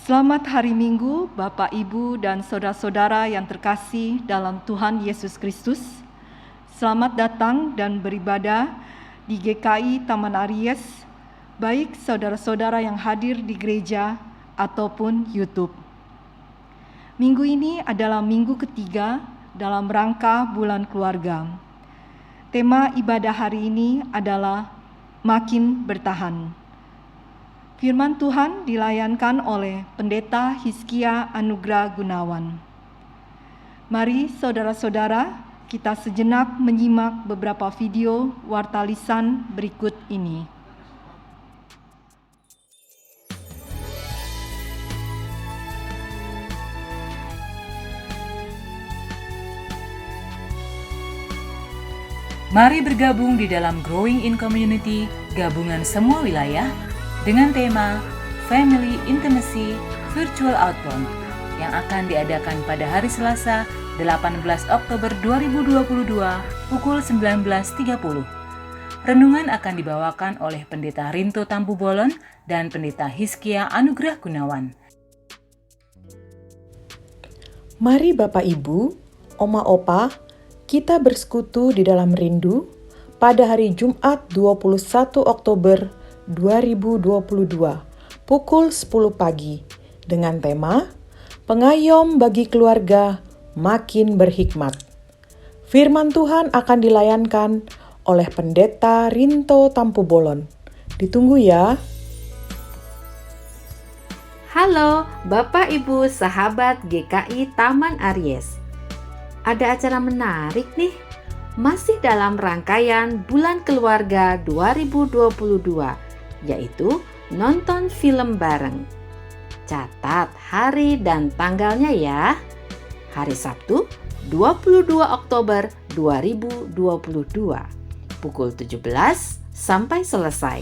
Selamat hari Minggu, Bapak, Ibu, dan saudara-saudara yang terkasih dalam Tuhan Yesus Kristus. Selamat datang dan beribadah di GKI Taman Aries, baik saudara-saudara yang hadir di gereja ataupun YouTube. Minggu ini adalah minggu ketiga dalam rangka Bulan Keluarga. Tema ibadah hari ini adalah Makin Bertahan. Firman Tuhan dilayankan oleh Pendeta Hizkia Anugrah Gunawan. Mari saudara-saudara, kita sejenak menyimak beberapa video warta lisan berikut ini. Mari bergabung di dalam Growing in Community, gabungan semua wilayah, dengan tema Family Intimacy Virtual Outbound yang akan diadakan pada hari Selasa 18 Oktober 2022 pukul 19.30. Renungan akan dibawakan oleh Pendeta Rinto Tampu Bolon dan Pendeta Hizkia Anugrah Gunawan. Mari Bapak Ibu, Oma Opa, kita bersekutu di dalam rindu pada hari Jumat 21 Oktober 2022 pukul 10 pagi dengan tema Pengayom bagi keluarga makin berhikmat. Firman Tuhan akan dilayankan oleh Pendeta Rinto Tampu Bolon. Ditunggu ya. Halo Bapak Ibu sahabat GKI Taman Aries. Ada acara menarik nih, masih dalam rangkaian Bulan Keluarga 2022, yaitu nonton film bareng. Catat hari dan tanggalnya ya. Hari Sabtu 22 Oktober 2022, pukul 17 sampai selesai.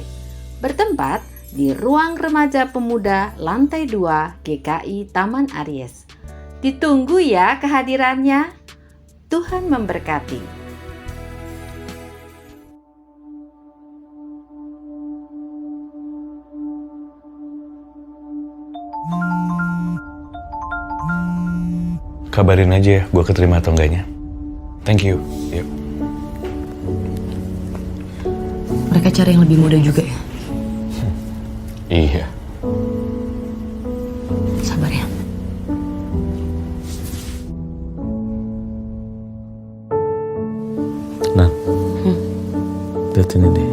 Bertempat di Ruang Remaja Pemuda lantai 2 GKI Taman Aries. Ditunggu ya kehadirannya. Tuhan memberkati. Kabarin aja ya, gue keterima atau enggaknya. Thank you. Yuk. Mereka cari yang lebih muda juga ya? Iya. Sabar ya. Nah, lihat ini deh.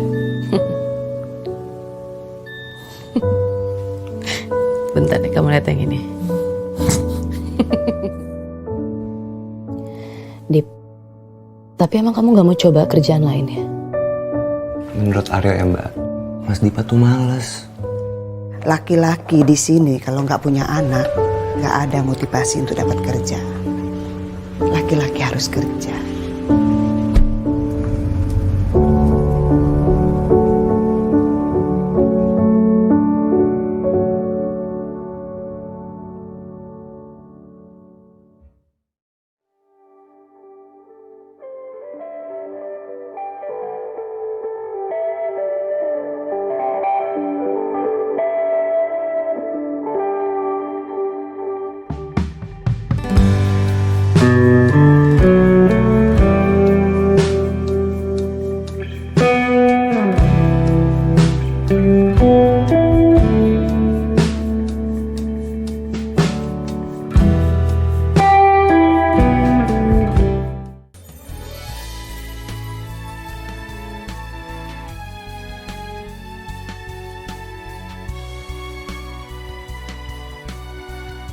Bentar deh, kamu lihat yang ini. Dip, tapi emang kamu gak mau coba kerjaan lain ya? Menurut Aryo ya Mbak, Mas Dipa tuh males. Laki-laki di sini kalau nggak punya anak, nggak ada motivasi untuk dapat kerja. Laki-laki harus kerja.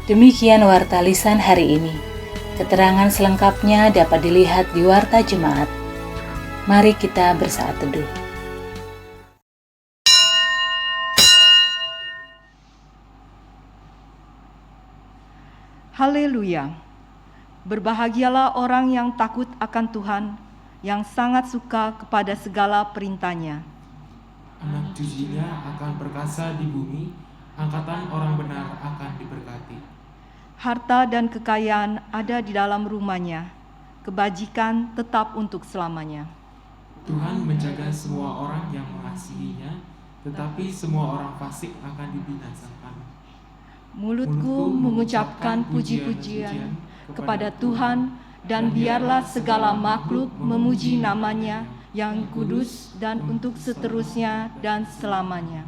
Demikian warta lisan hari ini. Keterangan selengkapnya dapat dilihat di warta jemaat. Mari kita bersaat teduh. Haleluya. Berbahagialah orang yang takut akan Tuhan, yang sangat suka kepada segala perintah-Nya. Anak cucunya akan perkasa di bumi, angkatan orang benar akan diberkati. Harta dan kekayaan ada di dalam rumahnya, kebajikan tetap untuk selamanya. Tuhan menjaga semua orang yang mengasihinya, tetapi semua orang fasik akan dibinasakan. Mulutku mengucapkan puji-pujian kepada Tuhan, dan biarlah segala makhluk memuji namanya yang kudus dan untuk seterusnya dan selamanya.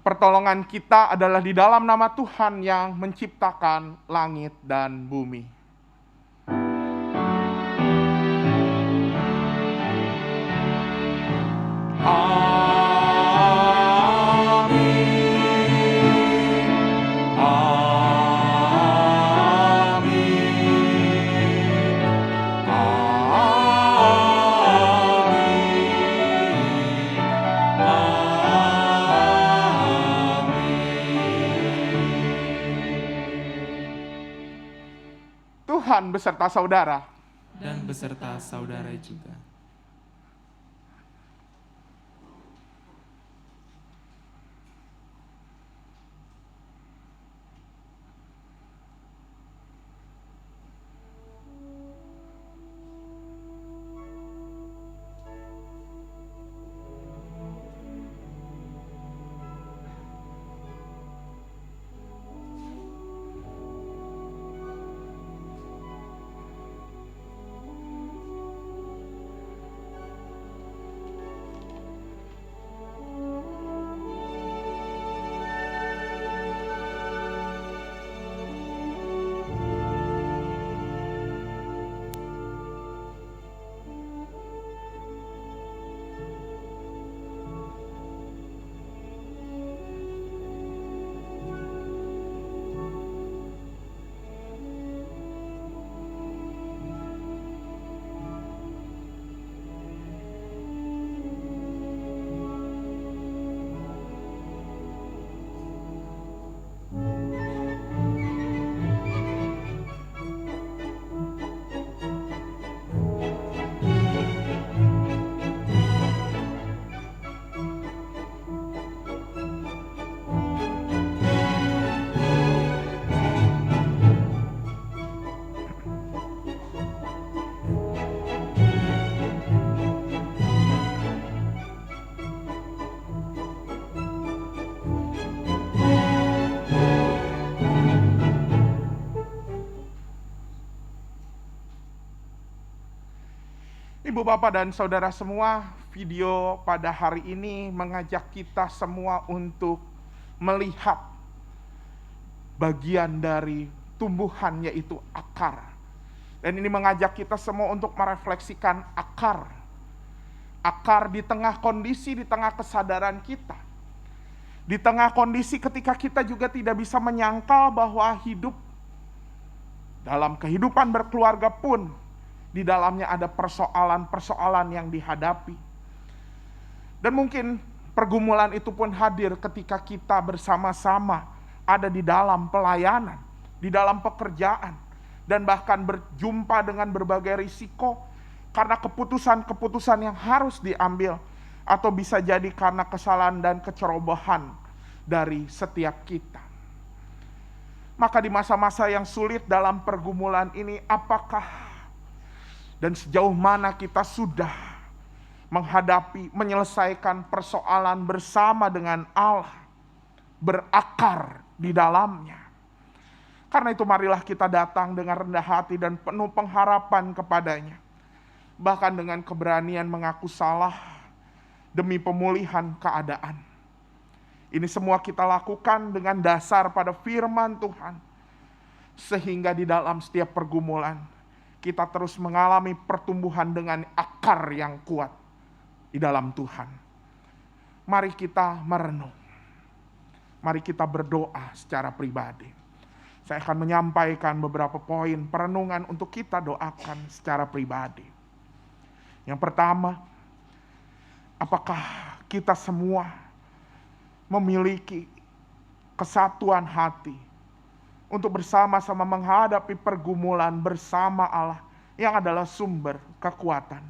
Pertolongan kita adalah di dalam nama Tuhan yang menciptakan langit dan bumi. Tuhan beserta saudara. Dan beserta saudara juga. Ibu, Bapak, dan Saudara semua, video pada hari ini mengajak kita semua untuk melihat bagian dari tumbuhan, yaitu akar. Dan ini mengajak kita semua untuk merefleksikan akar. Akar di tengah kondisi, di tengah kesadaran kita. Di tengah kondisi ketika kita juga tidak bisa menyangkal bahwa hidup dalam kehidupan berkeluarga pun di dalamnya ada persoalan-persoalan yang dihadapi. Dan mungkin pergumulan itu pun hadir ketika kita bersama-sama ada di dalam pelayanan, di dalam pekerjaan, dan bahkan berjumpa dengan berbagai risiko karena keputusan-keputusan yang harus diambil, atau bisa jadi karena kesalahan dan kecerobohan dari setiap kita. Maka di masa-masa yang sulit dalam pergumulan ini, apakah dan sejauh mana kita sudah menghadapi, menyelesaikan persoalan bersama dengan Allah, berakar di dalamnya. Karena itu marilah kita datang dengan rendah hati dan penuh pengharapan kepadanya. Bahkan dengan keberanian mengaku salah demi pemulihan keadaan. Ini semua kita lakukan dengan dasar pada firman Tuhan. Sehingga di dalam setiap pergumulan, kita terus mengalami pertumbuhan dengan akar yang kuat di dalam Tuhan. Mari kita merenung. Mari kita berdoa secara pribadi. Saya akan menyampaikan beberapa poin perenungan untuk kita doakan secara pribadi. Yang pertama, apakah kita semua memiliki kesatuan hati untuk bersama-sama menghadapi pergumulan bersama Allah yang adalah sumber kekuatan?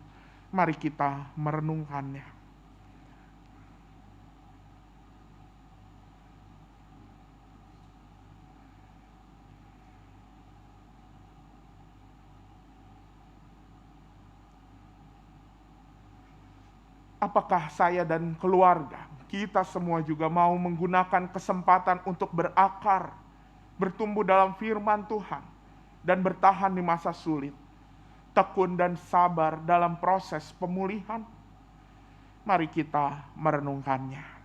Mari kita merenungkannya. Apakah saya dan keluarga, kita semua juga mau menggunakan kesempatan untuk berakar, bertumbuh dalam firman Tuhan, dan bertahan di masa sulit, tekun dan sabar dalam proses pemulihan? Mari kita merenungkannya.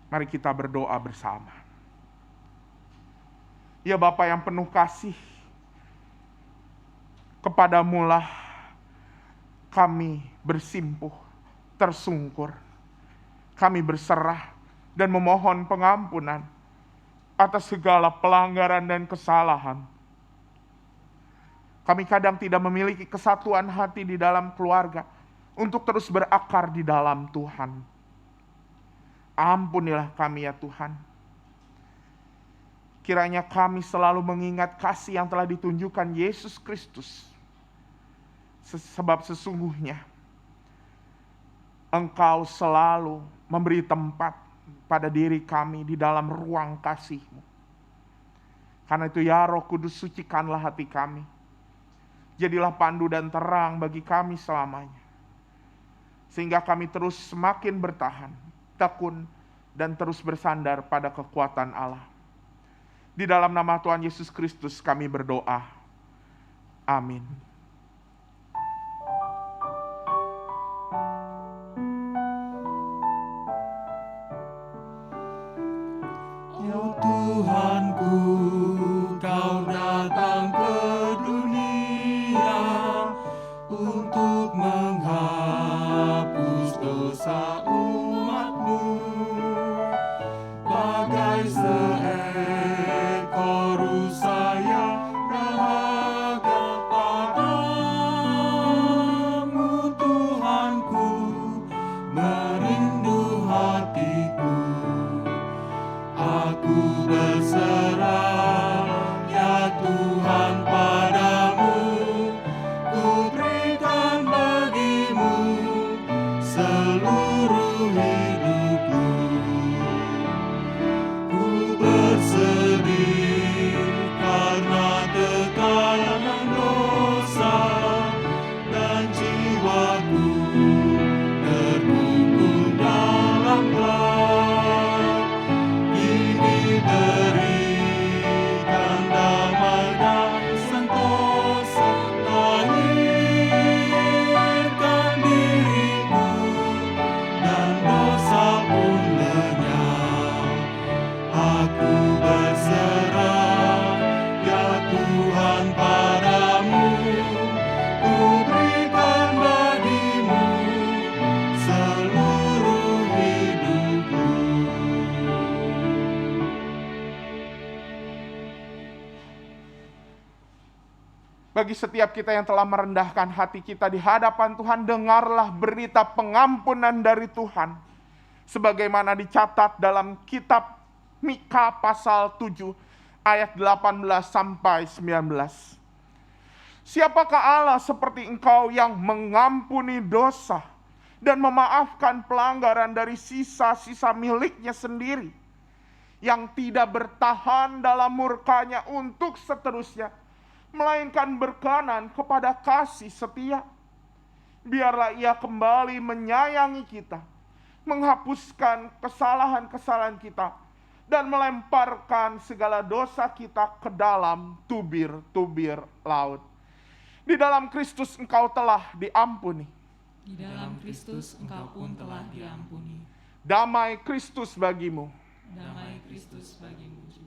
Mari kita berdoa bersama. Ya Bapa yang penuh kasih, kepadamu-lah kami bersimpuh, tersungkur. Kami berserah dan memohon pengampunan atas segala pelanggaran dan kesalahan. Kami kadang tidak memiliki kesatuan hati di dalam keluarga untuk terus berakar di dalam Tuhan. Ampunilah kami ya Tuhan. Kiranya kami selalu mengingat kasih yang telah ditunjukkan Yesus Kristus. Sebab sesungguhnya Engkau selalu memberi tempat pada diri kami di dalam ruang kasih-Mu. Karena itu ya Roh Kudus, sucikanlah hati kami. Jadilah pandu dan terang bagi kami selamanya. Sehingga kami terus semakin bertahan, tekun, dan terus bersandar pada kekuatan Allah. Di dalam nama Tuhan Yesus Kristus kami berdoa. Amin. Ya Tuhanku, Kau datang ke dunia untuk menghapus dosa umat-Mu. Bagai seekor rusa yang dahaga pada bagi setiap kita yang telah merendahkan hati kita di hadapan Tuhan, dengarlah berita pengampunan dari Tuhan. Sebagaimana dicatat dalam kitab Mika pasal 7 ayat 18 sampai 19. Siapakah Allah seperti engkau yang mengampuni dosa dan memaafkan pelanggaran dari sisa-sisa miliknya sendiri, yang tidak bertahan dalam murkanya untuk seterusnya, melainkan berkenan kepada kasih setia. Biarlah ia kembali menyayangi kita, menghapuskan kesalahan-kesalahan kita, dan melemparkan segala dosa kita ke dalam tubir-tubir laut. Di dalam Kristus engkau telah diampuni. Di dalam Kristus engkau pun telah diampuni. Damai Kristus bagimu. Damai Kristus bagimu juga.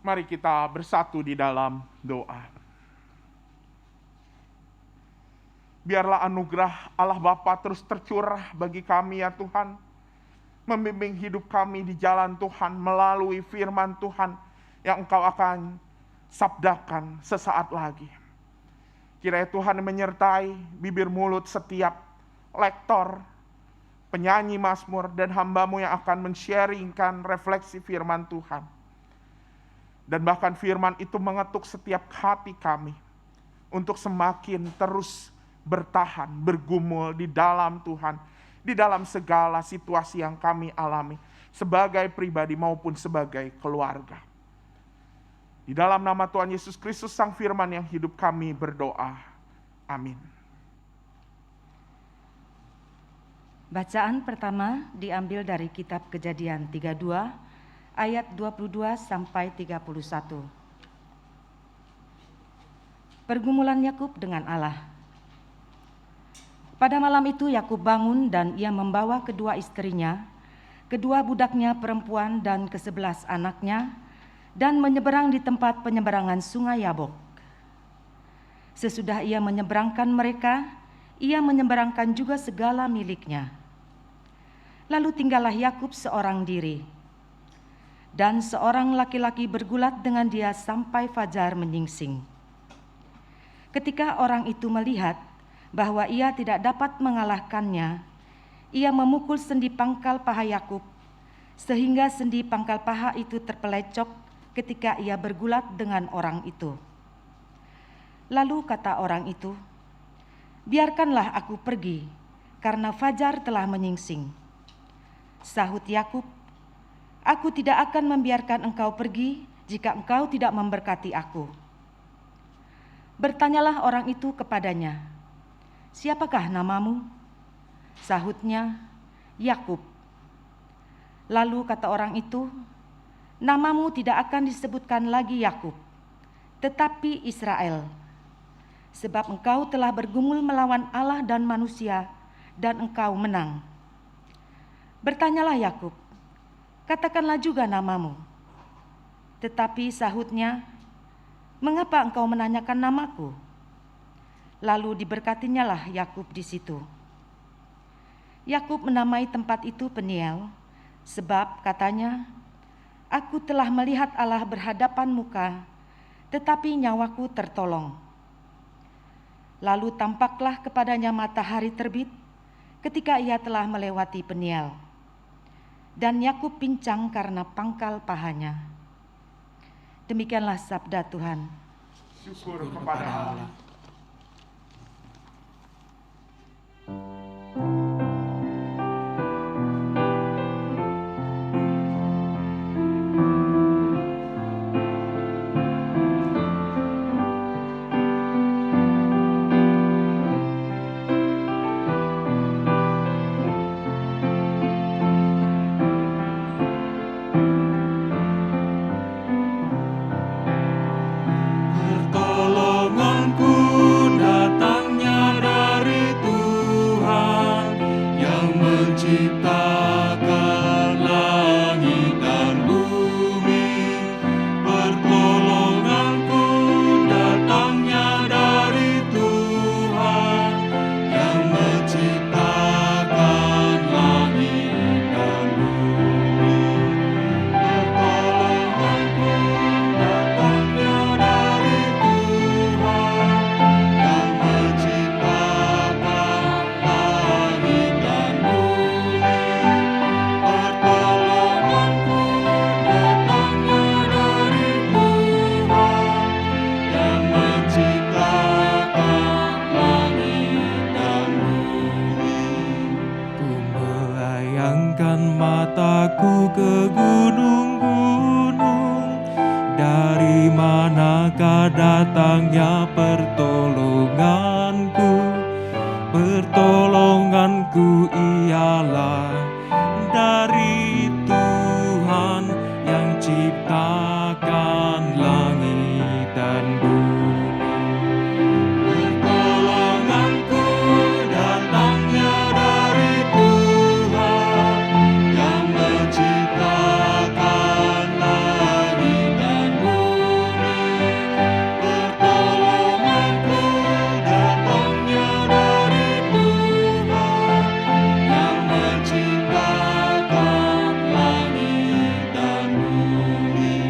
Mari kita bersatu di dalam doa. Biarlah anugerah Allah Bapa terus tercurah bagi kami ya Tuhan. Membimbing hidup kami di jalan Tuhan melalui firman Tuhan yang Engkau akan sabdakan sesaat lagi. Kiranya Tuhan menyertai bibir mulut setiap lektor, penyanyi mazmur, dan hamba-Mu yang akan men-sharingkan refleksi firman Tuhan. Dan bahkan firman itu mengetuk setiap hati kami untuk semakin terus bertahan, bergumul di dalam Tuhan, di dalam segala situasi yang kami alami, sebagai pribadi maupun sebagai keluarga. Di dalam nama Tuhan Yesus Kristus Sang Firman yang hidup kami berdoa. Amin. Bacaan pertama diambil dari kitab Kejadian 32 ayat 22 sampai 31. Pergumulan Yakub dengan Allah. Pada malam itu Yakub bangun dan ia membawa kedua istrinya, kedua budaknya perempuan dan ke-11 anaknya, dan menyeberang di tempat penyeberangan sungai Yabok. Sesudah ia menyeberangkan mereka, ia menyeberangkan juga segala miliknya. Lalu tinggallah Yakub seorang diri, dan seorang laki-laki bergulat dengan dia sampai fajar menyingsing. Ketika orang itu melihat bahwa ia tidak dapat mengalahkannya, ia memukul sendi pangkal paha Yakub, sehingga sendi pangkal paha itu terpelecok ketika ia bergulat dengan orang itu. Lalu kata orang itu, "Biarkanlah aku pergi, karena fajar telah menyingsing." Sahut Yakub, "Aku tidak akan membiarkan engkau pergi jika engkau tidak memberkati aku." Bertanyalah orang itu kepadanya, "Siapakah namamu?" Sahutnya, "Yakub." Lalu kata orang itu, "Namamu tidak akan disebutkan lagi Yakub, tetapi Israel, sebab engkau telah bergumul melawan Allah dan manusia, dan engkau menang." Bertanyalah Yakub, "Katakanlah juga namamu." Tetapi sahutnya, "Mengapa engkau menanyakan namaku?" Lalu diberkatinyalah Yakub di situ. Yakub menamai tempat itu Peniel, sebab katanya, "Aku telah melihat Allah berhadapan muka, tetapi nyawaku tertolong." Lalu tampaklah kepadanya matahari terbit ketika ia telah melewati Peniel, dan Yakub pincang karena pangkal pahanya. Demikianlah sabda Tuhan. Syukur kepada Allah. Pertolonganku datangnya dari Tuhan yang menciptakan langit dan bumi. Pertolonganku datangnya dari Tuhan yang menciptakan langit dan bumi. Pertolonganku datangnya dari Tuhan yang menciptakan langit dan bumi. Pertolonganku datangnya dari Tuhan yang menciptakan langit dan bumi. Ku melayangkan mataku ke gunung-gunung, dari manakah datangnya pertolonganku? Pertolonganku ialah dari Tuhan yang ciptakan langit dan bumi. Pertolonganku datangnya dari Tuhan yang menciptakan langit dan bumi. Pertolonganku datangnya dari Tuhan yang menciptakan langit dan bumi.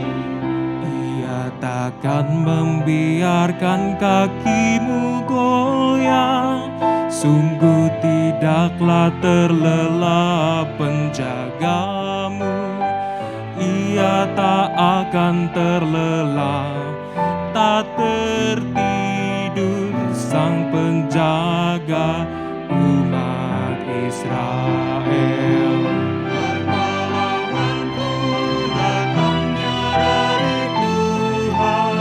Ia takkan membiarkan kakimu goyang, sungguh tidaklah terlelap penjagamu. Ia tak akan terlelap, tak tertidur sang penjaga umat Israel. Pertolonganku datangnya dari Tuhan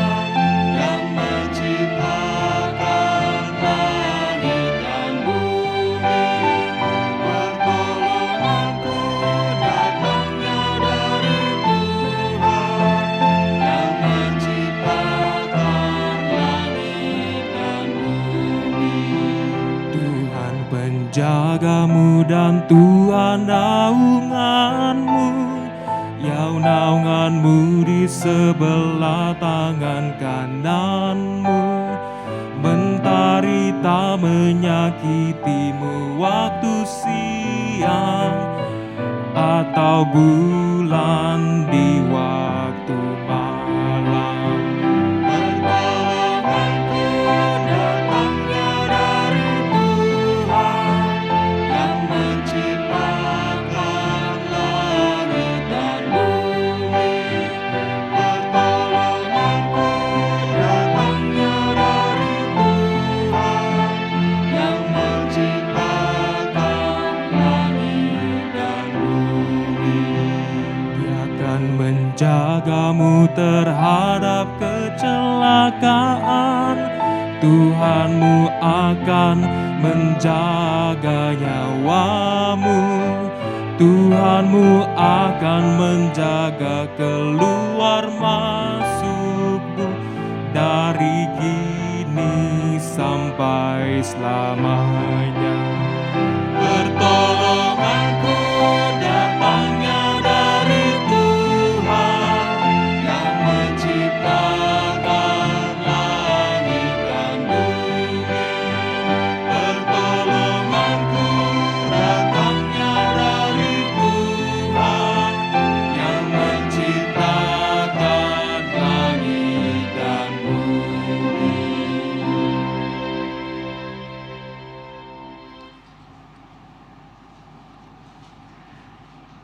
yang menciptakan langit dan bumi. Pertolonganku datangnya dari Tuhan yang menciptakan langit jagamu dan Tuhan naunganmu, ya naunganmu di sebelah tangan kananmu. Mentari tak menyakitimu waktu siang, atau bulan di waktu malam. Pertolonganku datangnya dari Tuhan yang menciptakan langit dan bumi. Pertolonganku datangnya dari Tuhan yang menciptakan langit dan bumi. Dia akan menjagamu terhadap kecelakaan. Tuhanmu akan menjaga nyawamu. Tuhanmu akan menjaga keluar masukmu dari kini sampai selamanya. Pertolonganku datangnya dari Tuhan yang menciptakan langit dan bumi. Pertolonganku datangnya dari Tuhan yang menciptakan langit dan bumi.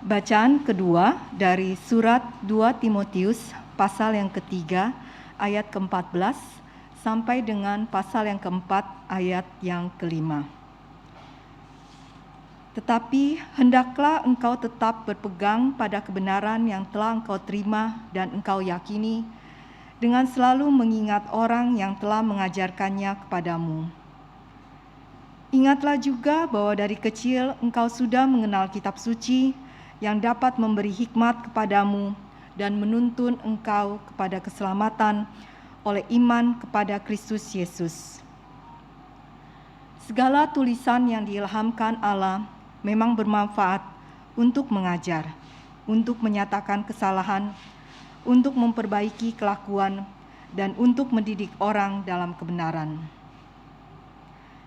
Bacaan kedua dari surat 2 Timotius pasal yang ketiga ayat ke-14 sampai dengan pasal yang keempat ayat yang kelima. Tetapi hendaklah engkau tetap berpegang pada kebenaran yang telah engkau terima dan engkau yakini, dengan selalu mengingat orang yang telah mengajarkannya kepadamu. Ingatlah juga bahwa dari kecil engkau sudah mengenal kitab suci yang dapat memberi hikmat kepadamu dan menuntun engkau kepada keselamatan oleh iman kepada Kristus Yesus. Segala tulisan yang diilhamkan Allah memang bermanfaat untuk mengajar, untuk menyatakan kesalahan, untuk memperbaiki kelakuan, dan untuk mendidik orang dalam kebenaran.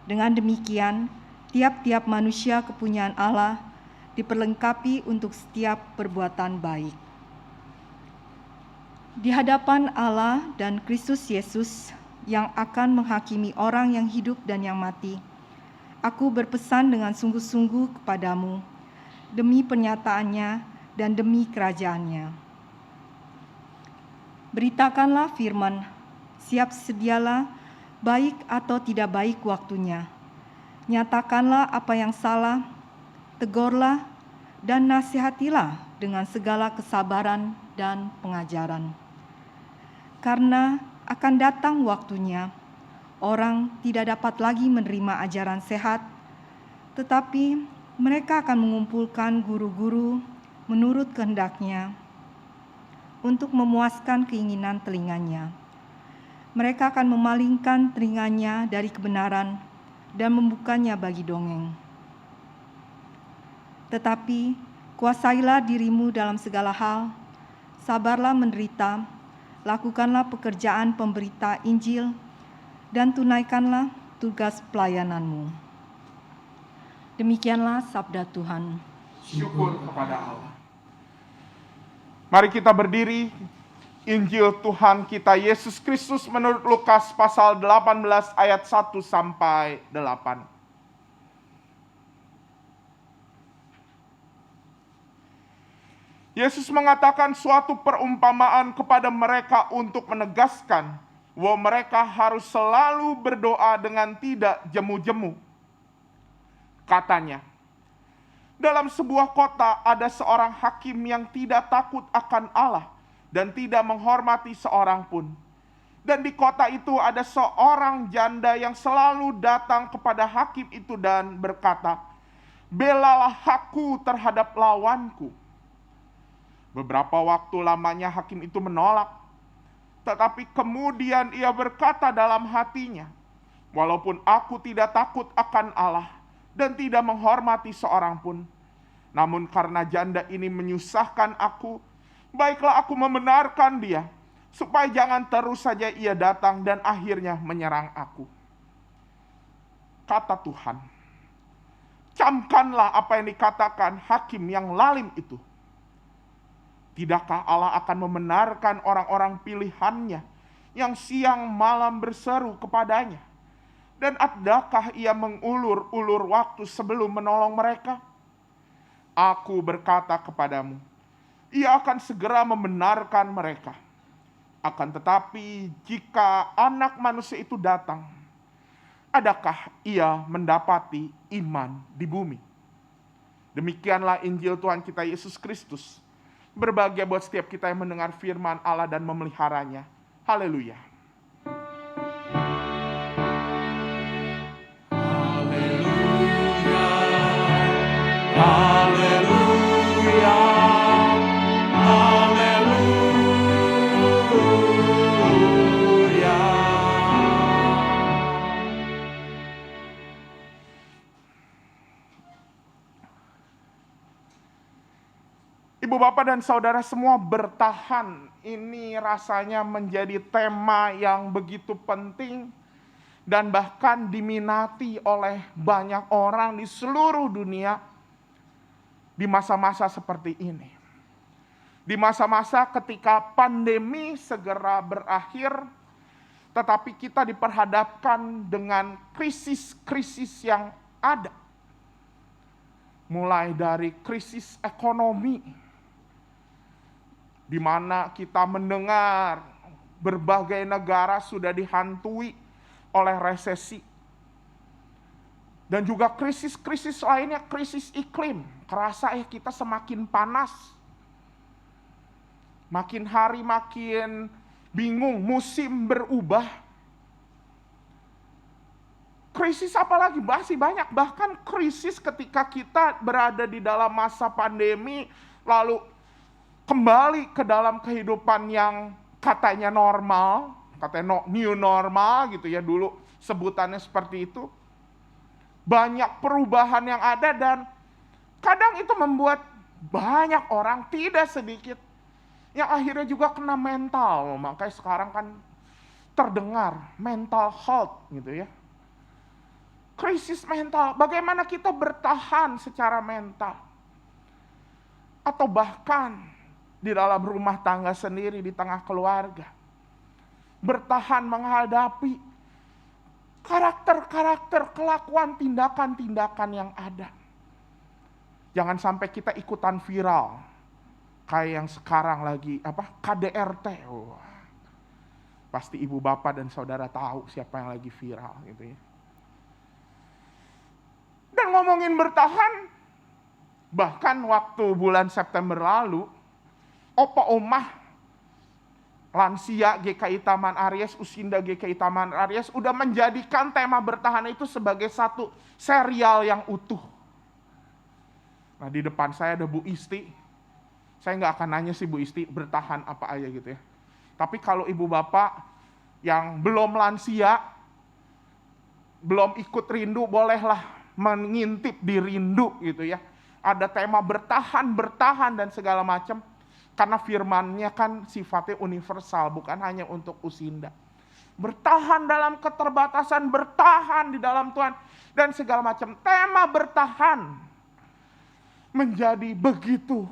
Dengan demikian, tiap-tiap manusia kepunyaan Allah diperlengkapi untuk setiap perbuatan baik. Di hadapan Allah dan Kristus Yesus yang akan menghakimi orang yang hidup dan yang mati, aku berpesan dengan sungguh-sungguh kepadamu, demi pernyataannya dan demi kerajaannya. Beritakanlah firman, siap sedialah, baik atau tidak baik waktunya. Nyatakanlah apa yang salah, tegurlah dan nasihatilah dengan segala kesabaran dan pengajaran. Karena akan datang waktunya, orang tidak dapat lagi menerima ajaran sehat, tetapi mereka akan mengumpulkan guru-guru menurut kehendaknya untuk memuaskan keinginan telinganya. Mereka akan memalingkan telinganya dari kebenaran dan membukanya bagi dongeng. Tetapi kuasailah dirimu dalam segala hal, sabarlah menderita, lakukanlah pekerjaan pemberita Injil, dan tunaikanlah tugas pelayananmu. Demikianlah sabda Tuhan. Syukur kepada Allah. Mari kita berdiri. Injil Tuhan kita Yesus Kristus menurut Lukas pasal 18 ayat 1 sampai 8. Yesus mengatakan suatu perumpamaan kepada mereka untuk menegaskan bahwa mereka harus selalu berdoa dengan tidak jemu-jemu. Katanya, dalam sebuah kota ada seorang hakim yang tidak takut akan Allah dan tidak menghormati seorang pun. Dan di kota itu ada seorang janda yang selalu datang kepada hakim itu dan berkata, "Belalah aku terhadap lawanku." Beberapa waktu lamanya hakim itu menolak. Tetapi kemudian ia berkata dalam hatinya, "Walaupun aku tidak takut akan Allah dan tidak menghormati seorang pun. Namun karena janda ini menyusahkan aku, baiklah aku membenarkan dia, supaya jangan terus saja ia datang dan akhirnya menyerang aku. Kata Tuhan, camkanlah apa yang dikatakan hakim yang lalim itu. Tidakkah Allah akan membenarkan orang-orang pilihannya yang siang malam berseru kepadanya? Dan adakah ia mengulur-ulur waktu sebelum menolong mereka? Aku berkata kepadamu, ia akan segera membenarkan mereka. Akan tetapi jika Anak Manusia itu datang, adakah ia mendapati iman di bumi? Demikianlah Injil Tuhan kita Yesus Kristus. Berbahagia buat setiap kita yang mendengar firman Allah dan memeliharanya. Haleluya. Haleluya. Ibu, Bapak, dan Saudara semua, bertahan. Ini rasanya menjadi tema yang begitu penting dan bahkan diminati oleh banyak orang di seluruh dunia di masa-masa seperti ini. Di masa-masa ketika pandemi segera berakhir, tetapi kita diperhadapkan dengan krisis-krisis yang ada. Mulai dari krisis ekonomi, di mana kita mendengar berbagai negara sudah dihantui oleh resesi. Dan juga krisis-krisis lainnya, krisis iklim. Kerasa kita semakin panas. Makin hari makin bingung, musim berubah. Krisis apalagi? Masih banyak. Bahkan krisis ketika kita berada di dalam masa pandemi, lalu kembali ke dalam kehidupan yang katanya normal, katanya new normal gitu ya, dulu sebutannya seperti itu. Banyak perubahan yang ada dan kadang itu membuat banyak orang, tidak sedikit, yang akhirnya juga kena mental. Makanya sekarang kan terdengar mental health gitu ya. Krisis mental, bagaimana kita bertahan secara mental. Atau bahkan di dalam rumah tangga sendiri, di tengah keluarga. Bertahan menghadapi karakter-karakter, kelakuan, tindakan-tindakan yang ada. Jangan sampai kita ikutan viral. Kayak yang sekarang lagi, KDRT. Pasti ibu, bapak, dan saudara tahu siapa yang lagi viral gitu ya. Dan ngomongin bertahan, bahkan waktu bulan September lalu, opa omah lansia GKI Taman Aries, Usinda GKI Taman Aries udah menjadikan tema bertahan itu sebagai satu serial yang utuh. Nah, di depan saya ada Bu Isti. Saya nggak akan nanya sih Bu Isti bertahan apa aja gitu ya. Tapi kalau ibu bapak yang belum lansia, belum ikut rindu, bolehlah mengintip di rindu gitu ya. Ada tema bertahan dan segala macam. Karena firman-Nya kan sifatnya universal, bukan hanya untuk Usinda. Bertahan dalam keterbatasan, bertahan di dalam Tuhan, dan segala macam. Tema bertahan menjadi begitu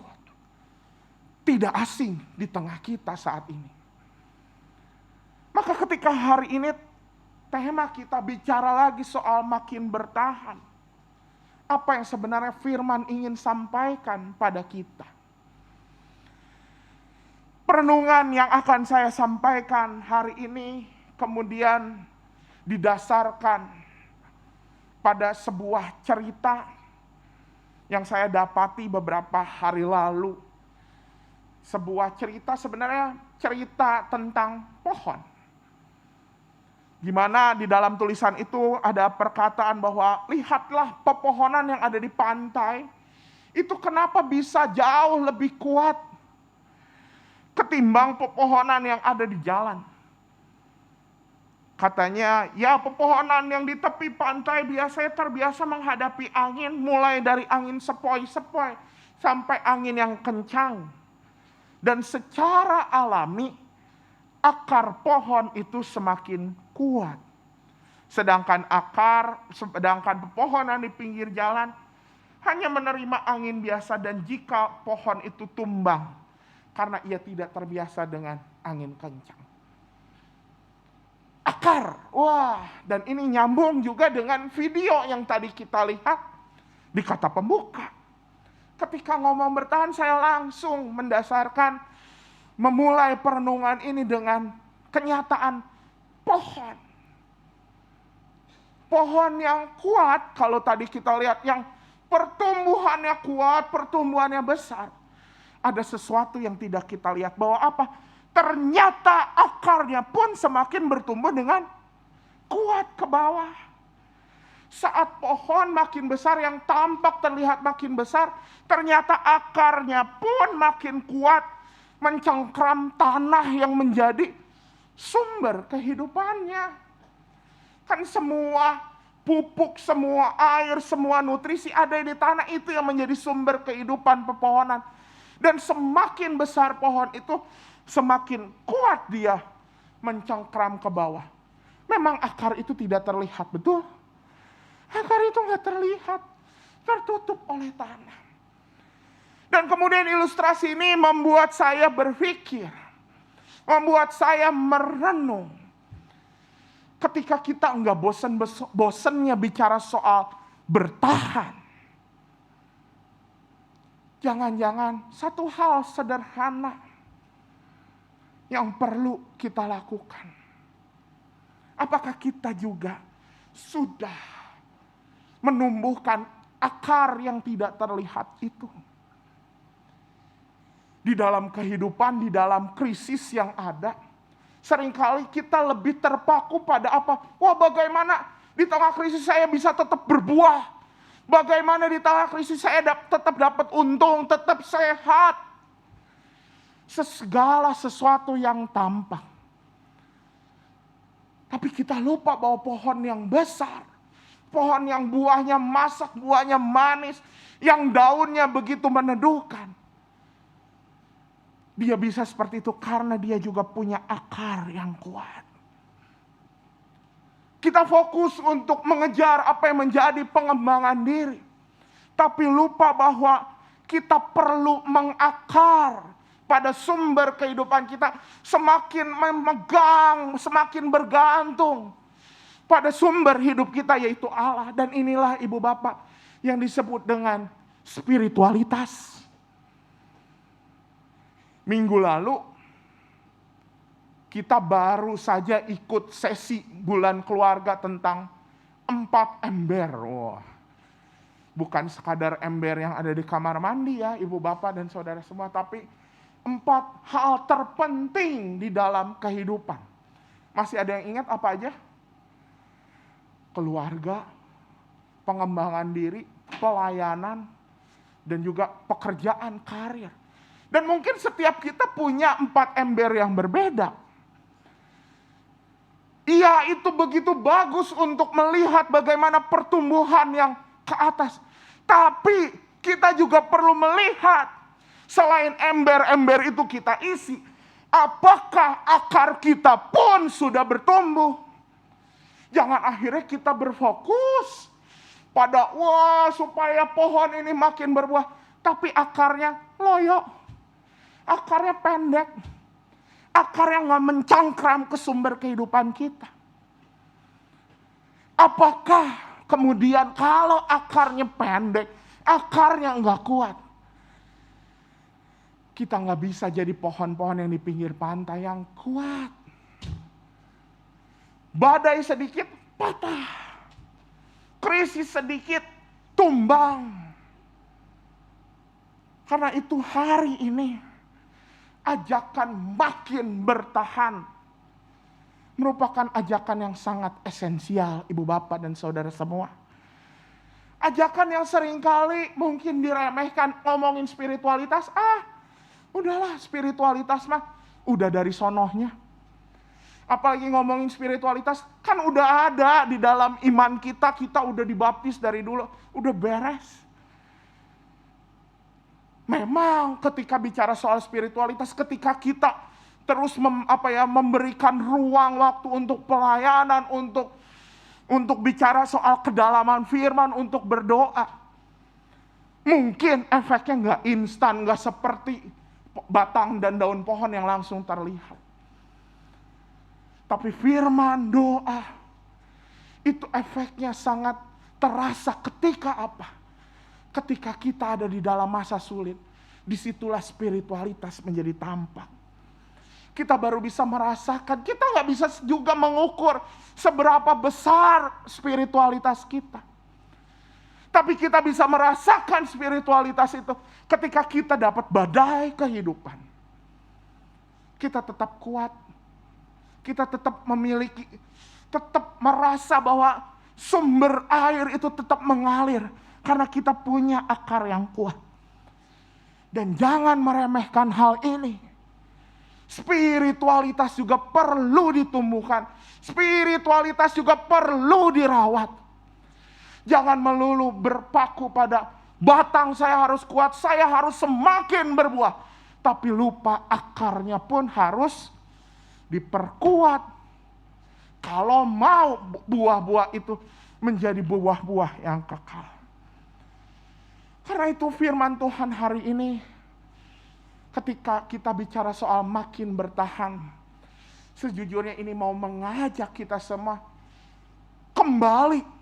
tidak asing di tengah kita saat ini. Maka ketika hari ini tema kita bicara lagi soal makin bertahan, apa yang sebenarnya firman ingin sampaikan pada kita? Perenungan yang akan saya sampaikan hari ini kemudian didasarkan pada sebuah cerita yang saya dapati beberapa hari lalu. Sebuah cerita, sebenarnya cerita tentang pohon. Gimana di dalam tulisan itu ada perkataan bahwa lihatlah pepohonan yang ada di pantai, itu kenapa bisa jauh lebih kuat ketimbang pepohonan yang ada di jalan. Katanya, ya pepohonan yang di tepi pantai biasanya terbiasa menghadapi angin, mulai dari angin sepoi-sepoi sampai angin yang kencang. Dan secara alami, akar pohon itu semakin kuat. Sedangkan pepohonan di pinggir jalan hanya menerima angin biasa, dan jika pohon itu tumbang karena ia tidak terbiasa dengan angin kencang. Akar, wah, dan ini nyambung juga dengan video yang tadi kita lihat di kata pembuka. Ketika ngomong bertahan, saya langsung memulai perenungan ini dengan kenyataan pohon. Pohon yang kuat, kalau tadi kita lihat yang pertumbuhannya kuat, pertumbuhannya besar. Ada sesuatu yang tidak kita lihat, bahwa apa? Ternyata akarnya pun semakin bertumbuh dengan kuat ke bawah. Saat pohon makin besar, yang tampak terlihat makin besar, ternyata akarnya pun makin kuat, mencengkram tanah yang menjadi sumber kehidupannya. Kan semua pupuk, semua air, semua nutrisi ada di tanah, itu yang menjadi sumber kehidupan pepohonan. Dan semakin besar pohon itu, semakin kuat dia mencengkram ke bawah. Memang akar itu tidak terlihat, betul? Akar itu nggak terlihat, tertutup oleh tanah. Dan kemudian ilustrasi ini membuat saya berpikir, membuat saya merenung. Ketika kita nggak bosennya bicara soal bertahan. Jangan-jangan satu hal sederhana yang perlu kita lakukan. Apakah kita juga sudah menumbuhkan akar yang tidak terlihat itu? Di dalam kehidupan, di dalam krisis yang ada, seringkali kita lebih terpaku pada apa? Wah, bagaimana di tengah krisis saya bisa tetap berbuah? Bagaimana di tengah krisis saya tetap dapat untung, tetap sehat? Segala sesuatu yang tampak. Tapi kita lupa bahwa pohon yang besar, pohon yang buahnya masak, buahnya manis, yang daunnya begitu meneduhkan. Dia bisa seperti itu karena dia juga punya akar yang kuat. Kita fokus untuk mengejar apa yang menjadi pengembangan diri. Tapi lupa bahwa kita perlu mengakar pada sumber kehidupan kita. Semakin memegang, semakin bergantung pada sumber hidup kita, yaitu Allah. Dan inilah ibu bapak yang disebut dengan spiritualitas. Minggu lalu kita baru saja ikut sesi bulan keluarga tentang 4 ember. Wah, bukan sekadar ember yang ada di kamar mandi ya ibu bapak dan saudara semua, tapi 4 hal terpenting di dalam kehidupan. Masih ada yang ingat apa aja? Keluarga, pengembangan diri, pelayanan, dan juga pekerjaan, karir. Dan mungkin setiap kita punya 4 ember yang berbeda. Iya, itu begitu bagus untuk melihat bagaimana pertumbuhan yang ke atas. Tapi kita juga perlu melihat, selain ember-ember itu kita isi, apakah akar kita pun sudah bertumbuh? Jangan akhirnya kita berfokus pada, wah, supaya pohon ini makin berbuah, tapi akarnya loyo. Akarnya pendek. Akar yang gak mencangkram ke sumber kehidupan kita. Apakah kemudian kalau akarnya pendek, akarnya gak kuat, kita gak bisa jadi pohon-pohon yang di pinggir pantai yang kuat? Badai sedikit patah. Krisis sedikit tumbang. Karena itu hari ini ajakan makin bertahan merupakan ajakan yang sangat esensial ibu bapak dan saudara semua. Ajakan yang seringkali mungkin diremehkan, ngomongin spiritualitas, udahlah spiritualitas mah udah dari sonohnya. Apalagi ngomongin spiritualitas, kan udah ada di dalam iman kita, kita udah dibaptis dari dulu, udah beres. Memang ketika bicara soal spiritualitas, ketika kita terus memberikan ruang waktu untuk pelayanan, untuk bicara soal kedalaman firman, untuk berdoa, mungkin efeknya nggak instan, nggak seperti batang dan daun pohon yang langsung terlihat. Tapi firman, doa, itu efeknya sangat terasa ketika apa? Ketika kita ada di dalam masa sulit, disitulah spiritualitas menjadi tampak. Kita baru bisa merasakan, kita nggak bisa juga mengukur seberapa besar spiritualitas kita. Tapi kita bisa merasakan spiritualitas itu ketika kita dapat badai kehidupan. Kita tetap kuat. Kita tetap memiliki, tetap merasa bahwa sumber air itu tetap mengalir. Karena kita punya akar yang kuat. Dan jangan meremehkan hal ini. Spiritualitas juga perlu ditumbuhkan. Spiritualitas juga perlu dirawat. Jangan melulu berpaku pada batang saya harus kuat, saya harus semakin berbuah. Tapi lupa akarnya pun harus diperkuat. Kalau mau buah-buah itu menjadi buah-buah yang kekal. Karena itu firman Tuhan hari ini, ketika kita bicara soal makin bertahan, sejujurnya ini mau mengajak kita semua kembali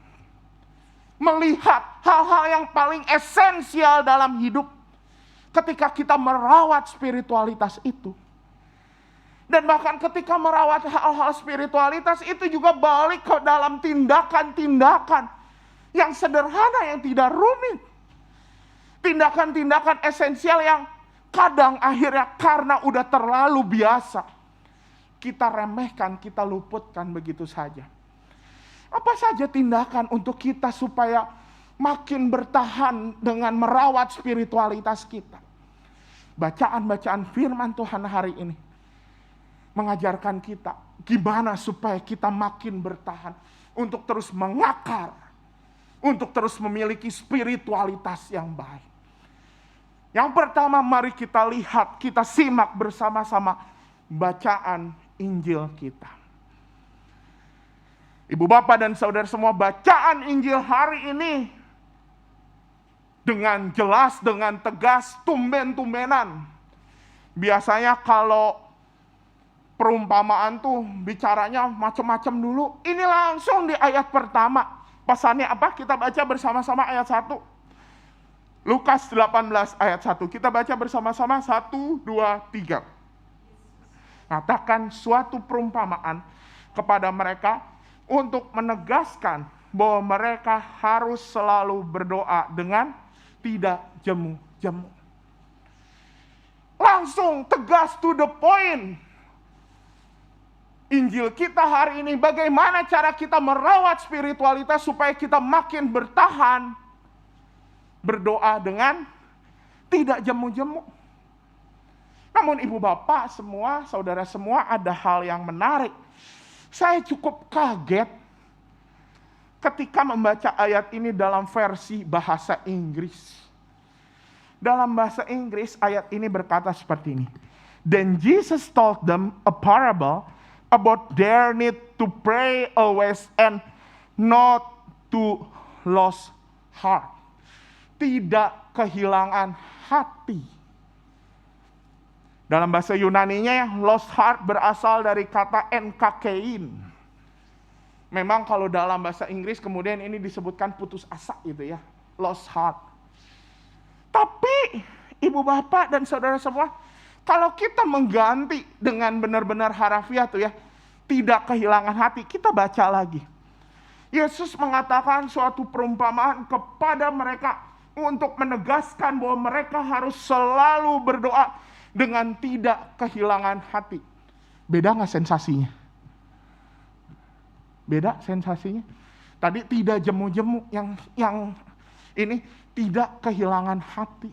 melihat hal-hal yang paling esensial dalam hidup ketika kita merawat spiritualitas itu. Dan bahkan ketika merawat hal-hal spiritualitas itu juga balik ke dalam tindakan-tindakan yang sederhana, yang tidak rumit. Tindakan-tindakan esensial yang kadang akhirnya karena udah terlalu biasa, kita remehkan, kita luputkan begitu saja. Apa saja tindakan untuk kita supaya makin bertahan dengan merawat spiritualitas kita? Bacaan-bacaan firman Tuhan hari ini mengajarkan kita gimana supaya kita makin bertahan untuk terus mengakar, untuk terus memiliki spiritualitas yang baik. Yang pertama, mari kita lihat, kita simak bersama-sama bacaan Injil kita. Ibu bapak dan saudara semua, bacaan Injil hari ini dengan jelas, dengan tegas, tumben-tumbenan. Biasanya kalau perumpamaan tuh bicaranya macam-macam dulu. Ini langsung di ayat pertama. Pesannya apa? Kita baca bersama-sama ayat 1. Lukas 18 ayat 1. Kita baca bersama-sama 1, 2, 3. Katakan suatu perumpamaan kepada mereka untuk menegaskan bahwa mereka harus selalu berdoa dengan tidak jemu-jemu. Langsung tegas to the point. Injil kita hari ini, bagaimana cara kita merawat spiritualitas supaya kita makin bertahan. Berdoa dengan tidak jemu-jemu. Namun ibu bapak semua, saudara semua, ada hal yang menarik. Saya cukup kaget ketika membaca ayat ini dalam versi bahasa Inggris. Dalam bahasa Inggris ayat ini berkata seperti ini. Then Jesus told them a parable about their need to pray always and not to lose heart. Tidak kehilangan hati. Dalam bahasa Yunaninya, lost heart berasal dari kata enkakein. Memang kalau dalam bahasa Inggris kemudian ini disebutkan putus asa gitu ya, lost heart. Tapi ibu bapak dan saudara semua, kalau kita mengganti dengan benar-benar harafiah tuh ya, tidak kehilangan hati, kita baca lagi. Yesus mengatakan suatu perumpamaan kepada mereka untuk menegaskan bahwa mereka harus selalu berdoa dengan tidak kehilangan hati. Beda nggak sensasinya? Beda sensasinya? Tadi tidak jemu-jemu, yang ini tidak kehilangan hati.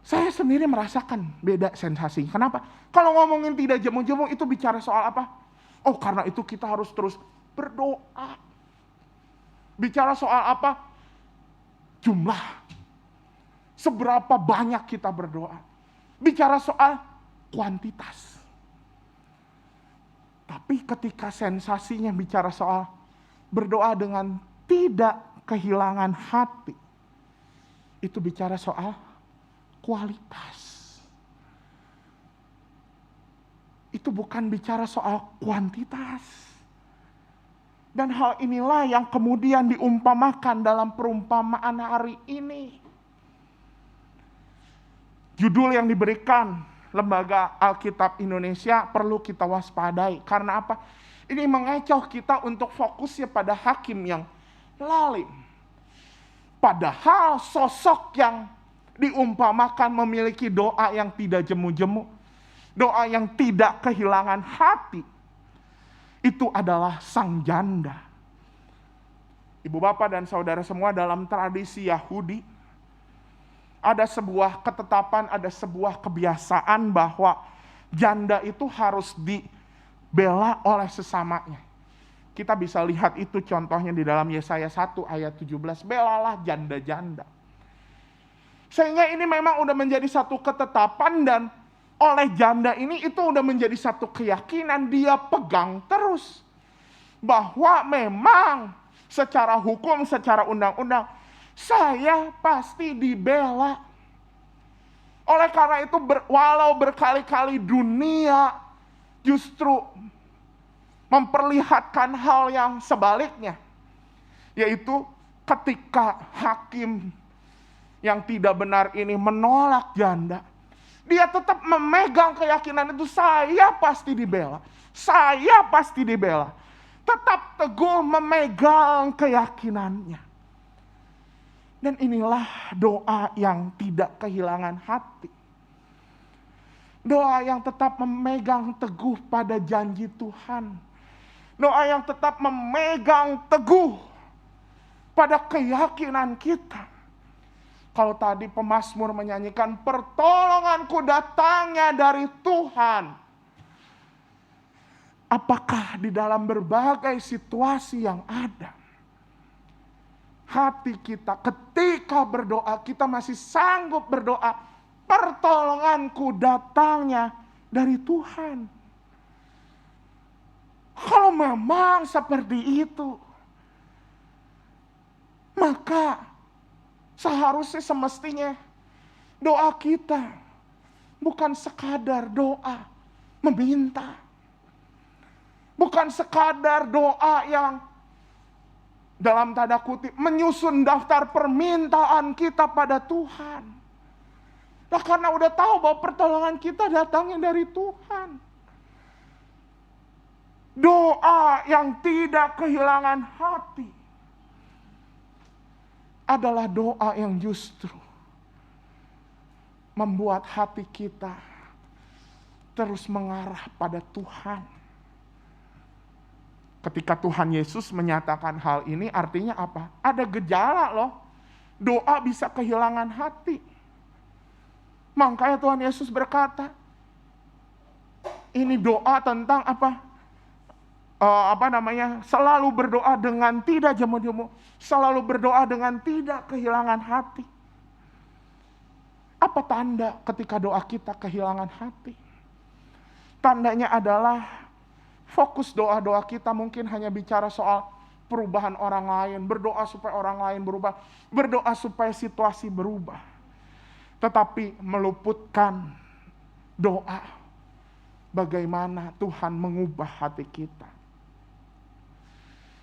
Saya sendiri merasakan beda sensasi. Kenapa? Kalau ngomongin tidak jemu-jemu itu bicara soal apa? Oh, karena itu kita harus terus berdoa. Bicara soal apa? Jumlah. Seberapa banyak kita berdoa. Bicara soal kuantitas. Tapi ketika sensasinya bicara soal berdoa dengan tidak kehilangan hati, itu bicara soal kualitas. Itu bukan bicara soal kuantitas. Dan hal inilah yang kemudian diumpamakan dalam perumpamaan hari ini. Judul yang diberikan Lembaga Alkitab Indonesia perlu kita waspadai. Karena apa? Ini mengecoh kita untuk fokusnya pada hakim yang lalim. Padahal sosok yang diumpamakan memiliki doa yang tidak jemu-jemu, doa yang tidak kehilangan hati, itu adalah sang janda. Ibu bapak dan saudara semua, dalam tradisi Yahudi, ada sebuah ketetapan, ada sebuah kebiasaan bahwa janda itu harus dibela oleh sesamanya. Kita bisa lihat itu contohnya di dalam Yesaya 1 ayat 17. Belalah janda-janda. Sehingga ini memang udah menjadi satu ketetapan, dan oleh janda ini itu udah menjadi satu keyakinan, dia pegang terus. Bahwa memang secara hukum, secara undang-undang, saya pasti dibela. Oleh karena itu walau berkali-kali dunia justru memperlihatkan hal yang sebaliknya. Yaitu ketika hakim yang tidak benar ini menolak janda, dia tetap memegang keyakinan itu, saya pasti dibela. Saya pasti dibela. Tetap teguh memegang keyakinannya. Dan inilah doa yang tidak kehilangan hati. Doa yang tetap memegang teguh pada janji Tuhan. Doa yang tetap memegang teguh pada keyakinan kita. Kalau tadi pemazmur menyanyikan, pertolonganku datangnya dari Tuhan. Apakah di dalam berbagai situasi yang ada, hati kita ketika berdoa, kita masih sanggup berdoa, pertolonganku datangnya dari Tuhan? Kalau memang seperti itu, maka seharusnya semestinya doa kita bukan sekadar doa meminta. Bukan sekadar doa yang dalam tanda kutip menyusun daftar permintaan kita pada Tuhan. Nah, karena udah tahu bahwa pertolongan kita datangnya dari Tuhan. Doa yang tidak kehilangan hati adalah doa yang justru membuat hati kita terus mengarah pada Tuhan. Ketika Tuhan Yesus menyatakan hal ini, artinya apa? Ada gejala loh. Doa bisa kehilangan hati. Makanya Tuhan Yesus berkata, ini doa tentang apa? Selalu berdoa dengan tidak jemu-jemu, selalu berdoa dengan tidak kehilangan hati. Apa tanda ketika doa kita kehilangan hati? Tandanya adalah fokus doa-doa kita mungkin hanya bicara soal perubahan orang lain, berdoa supaya orang lain berubah, berdoa supaya situasi berubah. Tetapi meluputkan doa bagaimana Tuhan mengubah hati kita.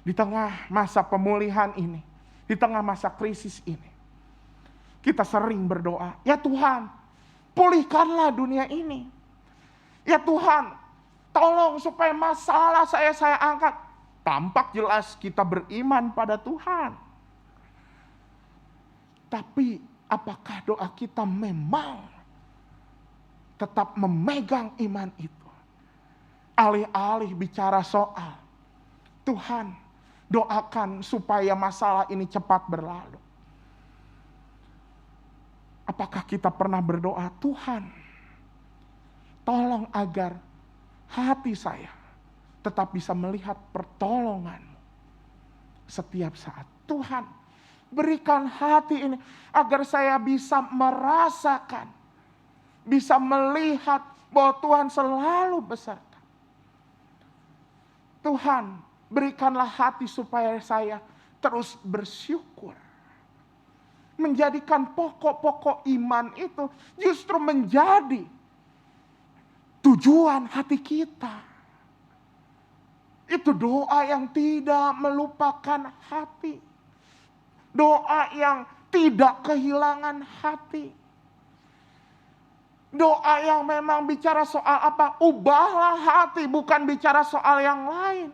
Di tengah masa pemulihan ini, di tengah masa krisis ini, kita sering berdoa, ya Tuhan, pulihkanlah dunia ini. Ya Tuhan, tolong supaya masalah saya angkat. Tampak jelas kita beriman pada Tuhan. Tapi apakah doa kita memang tetap memegang iman itu? Alih-alih bicara soal Tuhan, doakan supaya masalah ini cepat berlalu. Apakah kita pernah berdoa, Tuhan, tolong agar hati saya tetap bisa melihat pertolongan-Mu setiap saat. Tuhan, berikan hati ini agar saya bisa merasakan, bisa melihat bahwa Tuhan selalu beserta. Tuhan, berikanlah hati supaya saya terus bersyukur. Menjadikan pokok-pokok iman itu justru menjadi tujuan hati kita. Itu doa yang tidak melupakan hati. Doa yang tidak kehilangan hati. Doa yang memang bicara soal apa? Ubahlah hati, bukan bicara soal yang lain.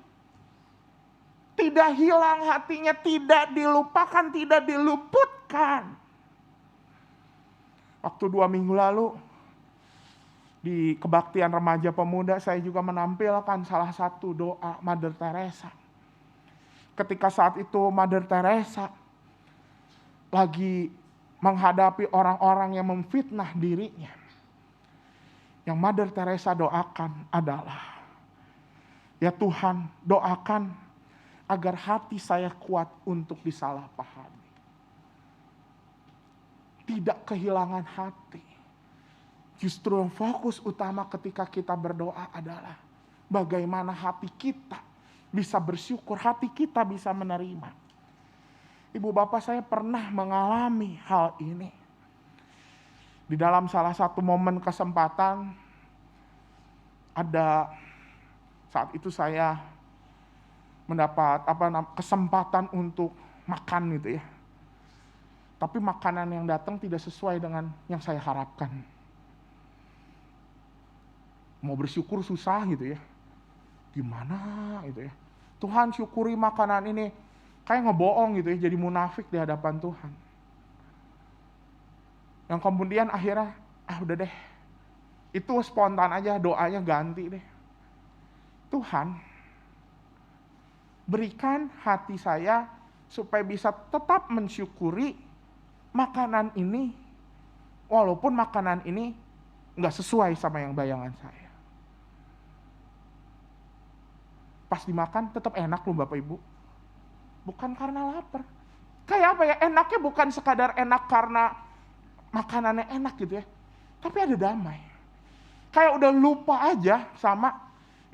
Tidak hilang hatinya, tidak dilupakan, tidak diluputkan. Waktu 2 minggu lalu, di kebaktian remaja pemuda, saya juga menampilkan salah satu doa Mother Teresa. Ketika saat itu Mother Teresa lagi menghadapi orang-orang yang memfitnah dirinya. Yang Mother Teresa doakan adalah, ya Tuhan, doakan agar hati saya kuat untuk disalahpahami. Tidak kehilangan hati. Justru yang fokus utama ketika kita berdoa adalah bagaimana hati kita bisa bersyukur, hati kita bisa menerima. Ibu bapak, saya pernah mengalami hal ini. Di dalam salah satu momen kesempatan, ada saat itu saya mendapat kesempatan untuk makan gitu ya. Tapi makanan yang datang tidak sesuai dengan yang saya harapkan. Mau bersyukur susah gitu ya. Gimana gitu ya. Tuhan, syukuri makanan ini. Kayak ngebohong gitu ya, jadi munafik di hadapan Tuhan. Yang kemudian akhirnya, udah deh. Itu spontan aja, doanya ganti deh. Tuhan, berikan hati saya supaya bisa tetap mensyukuri makanan ini, walaupun makanan ini nggak sesuai sama yang bayangan saya. Pas dimakan tetap enak loh Bapak Ibu. Bukan karena lapar. Kayak apa ya, enaknya bukan sekadar enak karena makanannya enak gitu ya. Tapi ada damai. Kayak udah lupa aja sama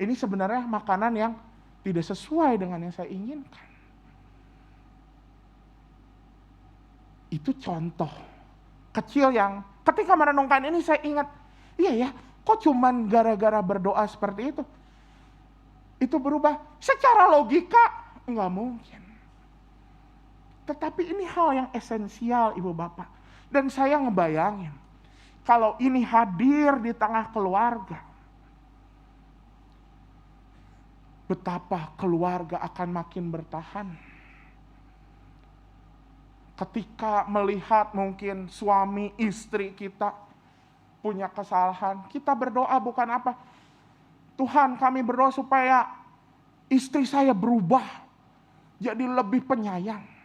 ini sebenarnya makanan yang tidak sesuai dengan yang saya inginkan. Itu contoh kecil yang ketika merenungkan ini saya ingat, iya ya, kok cuman gara-gara berdoa seperti itu berubah? Secara logika nggak mungkin. Tetapi ini hal yang esensial Ibu Bapak. Dan saya ngebayangin, kalau ini hadir di tengah keluarga, betapa keluarga akan makin bertahan. Ketika melihat mungkin suami istri kita punya kesalahan, kita berdoa bukan apa? Tuhan, kami berdoa supaya istri saya berubah, jadi lebih penyayang.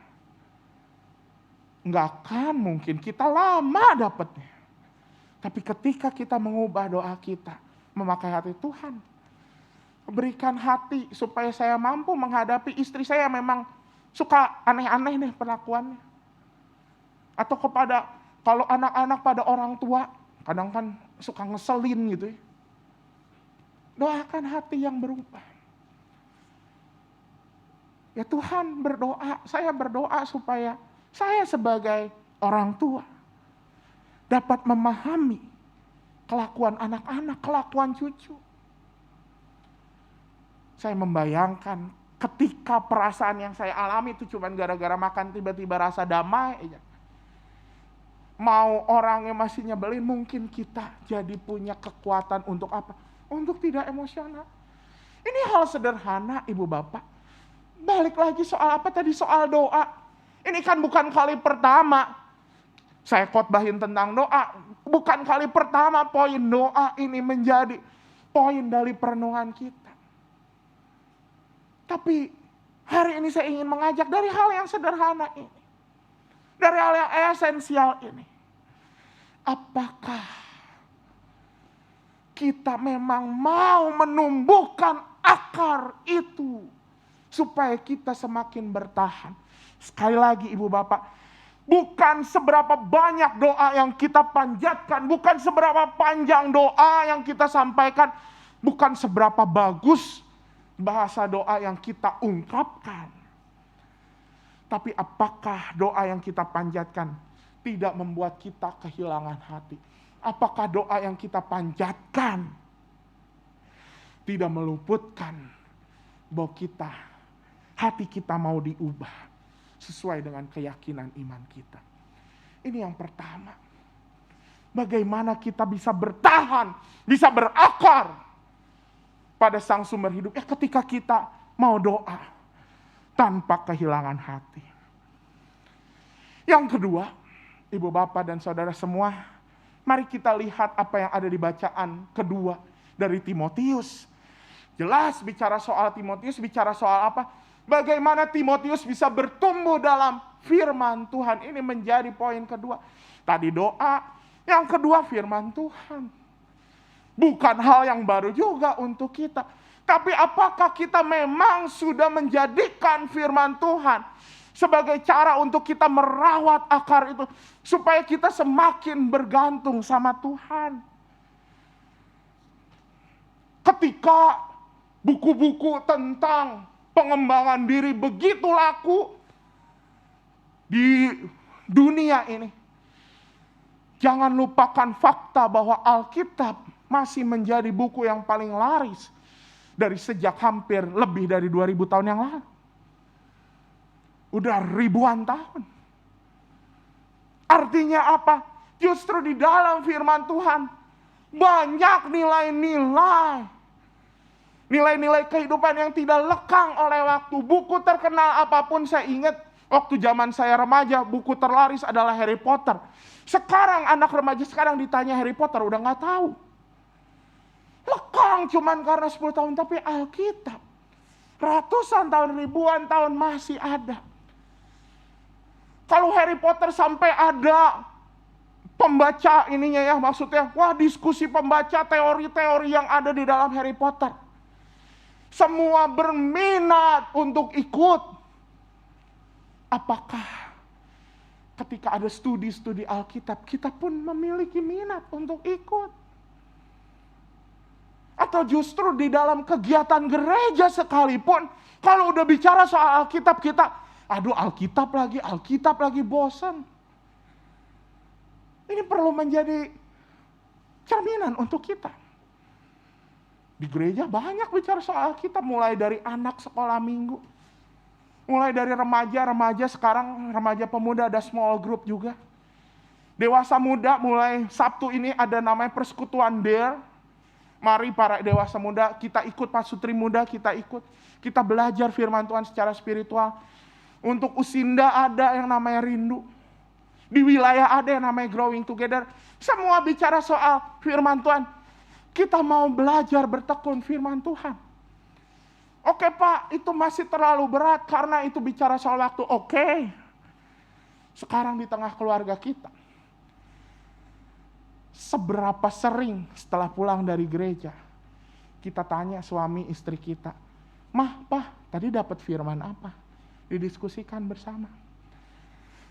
Nggak akan mungkin, kita lama dapatnya. Tapi ketika kita mengubah doa kita, memakai hati Tuhan, berikan hati supaya saya mampu menghadapi istri saya yang memang suka aneh-aneh nih perlakuannya. Atau kepada, kalau anak-anak pada orang tua, kadang kan suka ngeselin gitu ya. Doakan hati yang berubah. Ya Tuhan, saya berdoa supaya saya sebagai orang tua dapat memahami kelakuan anak-anak, kelakuan cucu. Saya membayangkan ketika perasaan yang saya alami itu cuma gara-gara makan tiba-tiba rasa damai aja. Mau orangnya masih nyebelin, mungkin kita jadi punya kekuatan untuk apa? Untuk tidak emosional. Ini hal sederhana Ibu Bapak. Balik lagi soal apa tadi? Soal doa. Ini kan bukan kali pertama saya khotbahin tentang doa. Bukan kali pertama poin doa ini menjadi poin dari perenungan kita. Tapi hari ini saya ingin mengajak dari hal yang sederhana ini. Dari hal yang esensial ini. apakah kita memang mau menumbuhkan akar itu supaya kita semakin bertahan. Sekali lagi Ibu Bapak, bukan seberapa banyak doa yang kita panjatkan, bukan seberapa panjang doa yang kita sampaikan, bukan seberapa bagus bahasa doa yang kita ungkapkan. Tapi apakah doa yang kita panjatkan tidak membuat kita kehilangan hati? Apakah doa yang kita panjatkan tidak meluputkan bahwa hati kita mau diubah sesuai dengan keyakinan iman kita? Ini yang pertama. Bagaimana kita bisa bertahan, bisa berakar pada Sang Sumber Hidup? Ya ketika kita mau doa tanpa kehilangan hati. Yang kedua, Ibu Bapak dan Saudara semua, mari kita lihat apa yang ada di bacaan kedua dari Timotius. Jelas bicara soal Timotius, bicara soal apa? Bagaimana Timotius bisa bertumbuh dalam firman Tuhan. Ini menjadi poin kedua. Tadi doa, yang kedua firman Tuhan. Bukan hal yang baru juga untuk kita. Tapi apakah kita memang sudah menjadikan firman Tuhan sebagai cara untuk kita merawat akar itu, supaya kita semakin bergantung sama Tuhan? Ketika buku-buku tentang pengembangan diri begitu laku di dunia ini, jangan lupakan fakta bahwa Alkitab masih menjadi buku yang paling laris dari sejak hampir lebih dari 2000 tahun yang lalu. Udah ribuan tahun. Artinya apa? Justru di dalam firman Tuhan banyak nilai-nilai. Nilai-nilai kehidupan yang tidak lekang oleh waktu. Buku terkenal apapun, saya ingat waktu zaman saya remaja, buku terlaris adalah Harry Potter. Sekarang anak remaja sekarang ditanya Harry Potter udah gak tahu. Lekang cuman karena 10 tahun, tapi Alkitab ratusan tahun, ribuan tahun masih ada. Kalau Harry Potter sampai ada pembaca ininya ya, maksudnya wah diskusi pembaca teori-teori yang ada di dalam Harry Potter. Semua berminat untuk ikut. Apakah ketika ada studi-studi Alkitab, kita pun memiliki minat untuk ikut? Atau justru di dalam kegiatan gereja sekalipun, kalau udah bicara soal Alkitab, kita, aduh Alkitab lagi bosan. Ini perlu menjadi cerminan untuk kita. Di gereja banyak bicara soal Alkitab, mulai dari anak sekolah minggu, mulai dari remaja, sekarang remaja pemuda ada small group juga. Dewasa muda, mulai Sabtu ini ada namanya persekutuan Dare. Mari para dewasa muda, kita ikut, pasutri muda kita ikut. Kita belajar firman Tuhan secara spiritual. Untuk Usinda ada yang namanya Rindu. Di wilayah ada yang namanya Growing Together. Semua bicara soal firman Tuhan. Kita mau belajar bertekun firman Tuhan. Oke Pak, itu masih terlalu berat karena itu bicara soal waktu. Oke. Sekarang di tengah keluarga kita, seberapa sering setelah pulang dari gereja kita tanya suami istri kita, "Mah, Pak, tadi dapat firman apa?" Didiskusikan bersama.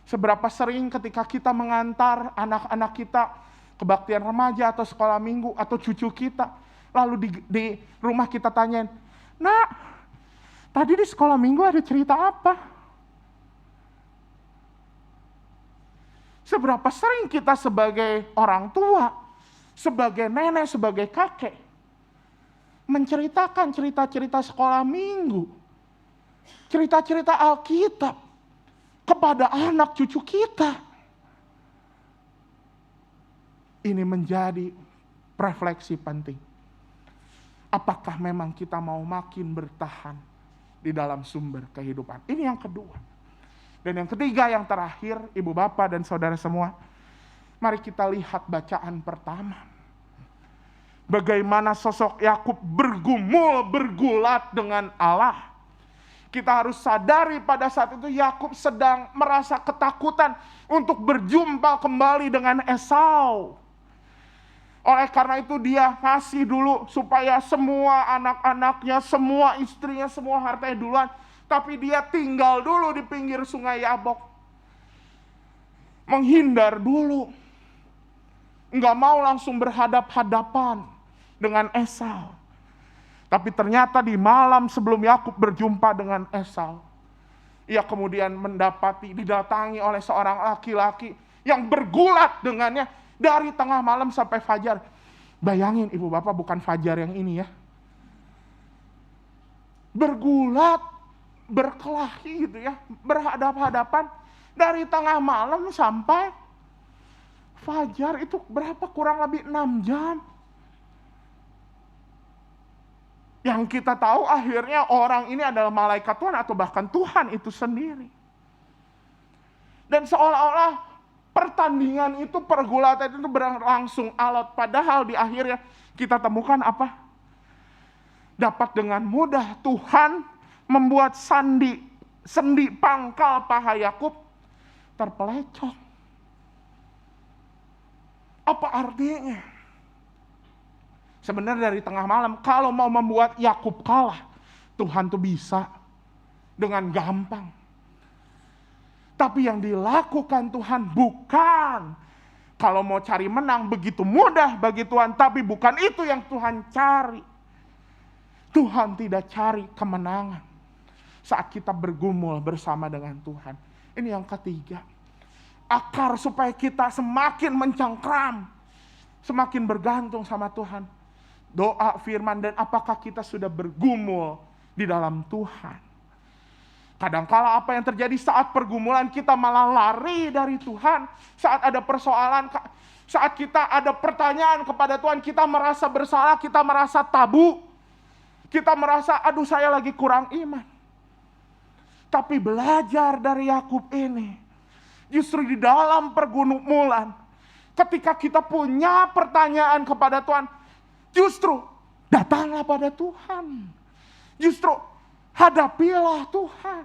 Seberapa sering ketika kita mengantar anak-anak kita kebaktian remaja atau sekolah minggu atau cucu kita, lalu di rumah kita tanyain, "Nak, tadi di sekolah minggu ada cerita apa?" Seberapa sering kita sebagai orang tua, sebagai nenek, sebagai kakek, menceritakan cerita-cerita sekolah minggu, cerita-cerita Alkitab kepada anak cucu kita. Ini menjadi refleksi penting. Apakah memang kita mau makin bertahan di dalam sumber kehidupan? Ini yang kedua. Dan yang ketiga, yang terakhir, Ibu Bapak dan Saudara semua, mari kita lihat bacaan pertama. Bagaimana sosok Yakub bergulat dengan Allah. Kita harus sadari pada saat itu Yakub sedang merasa ketakutan untuk berjumpa kembali dengan Esau. Oleh karena itu dia ngasih dulu supaya semua anak-anaknya, semua istrinya, semua hartanya duluan. Tapi dia tinggal dulu di pinggir sungai Yabok. Menghindar dulu. Nggak mau langsung berhadap-hadapan dengan Esau. Tapi ternyata di malam sebelum Yakub berjumpa dengan Esau, ia kemudian didatangi oleh seorang laki-laki yang bergulat dengannya dari tengah malam sampai fajar. Bayangin ibu bapak, bukan fajar yang ini ya. Bergulat, berkelahi gitu ya, berhadap-hadapan dari tengah malam sampai fajar. Itu berapa? Kurang lebih 6 jam. Yang kita tahu akhirnya orang ini adalah malaikat Tuhan atau bahkan Tuhan itu sendiri. Dan seolah-olah pertandingan itu, pergulatan itu berlangsung alot. Padahal di akhirnya kita temukan apa? Dapat dengan mudah Tuhan membuat sendi pangkal paha Yakub terpelecok. Apa artinya? Sebenarnya dari tengah malam, kalau mau membuat Yakub kalah, Tuhan tuh bisa dengan gampang. Tapi yang dilakukan Tuhan bukan, kalau mau cari menang begitu mudah bagi Tuhan, tapi bukan itu yang Tuhan cari. Tuhan tidak cari kemenangan saat kita bergumul bersama dengan Tuhan. Ini yang ketiga. Akar supaya kita semakin mencengkram, semakin bergantung sama Tuhan. Doa, firman, dan apakah kita sudah bergumul di dalam Tuhan. Kadangkala apa yang terjadi saat pergumulan, kita malah lari dari Tuhan. Saat ada persoalan, saat kita ada pertanyaan kepada Tuhan, kita merasa bersalah, kita merasa tabu. Kita merasa, aduh saya lagi kurang iman. Tapi belajar dari Yakub ini, justru di dalam pergumulan, ketika kita punya pertanyaan kepada Tuhan, justru datanglah pada Tuhan. Justru hadapilah Tuhan.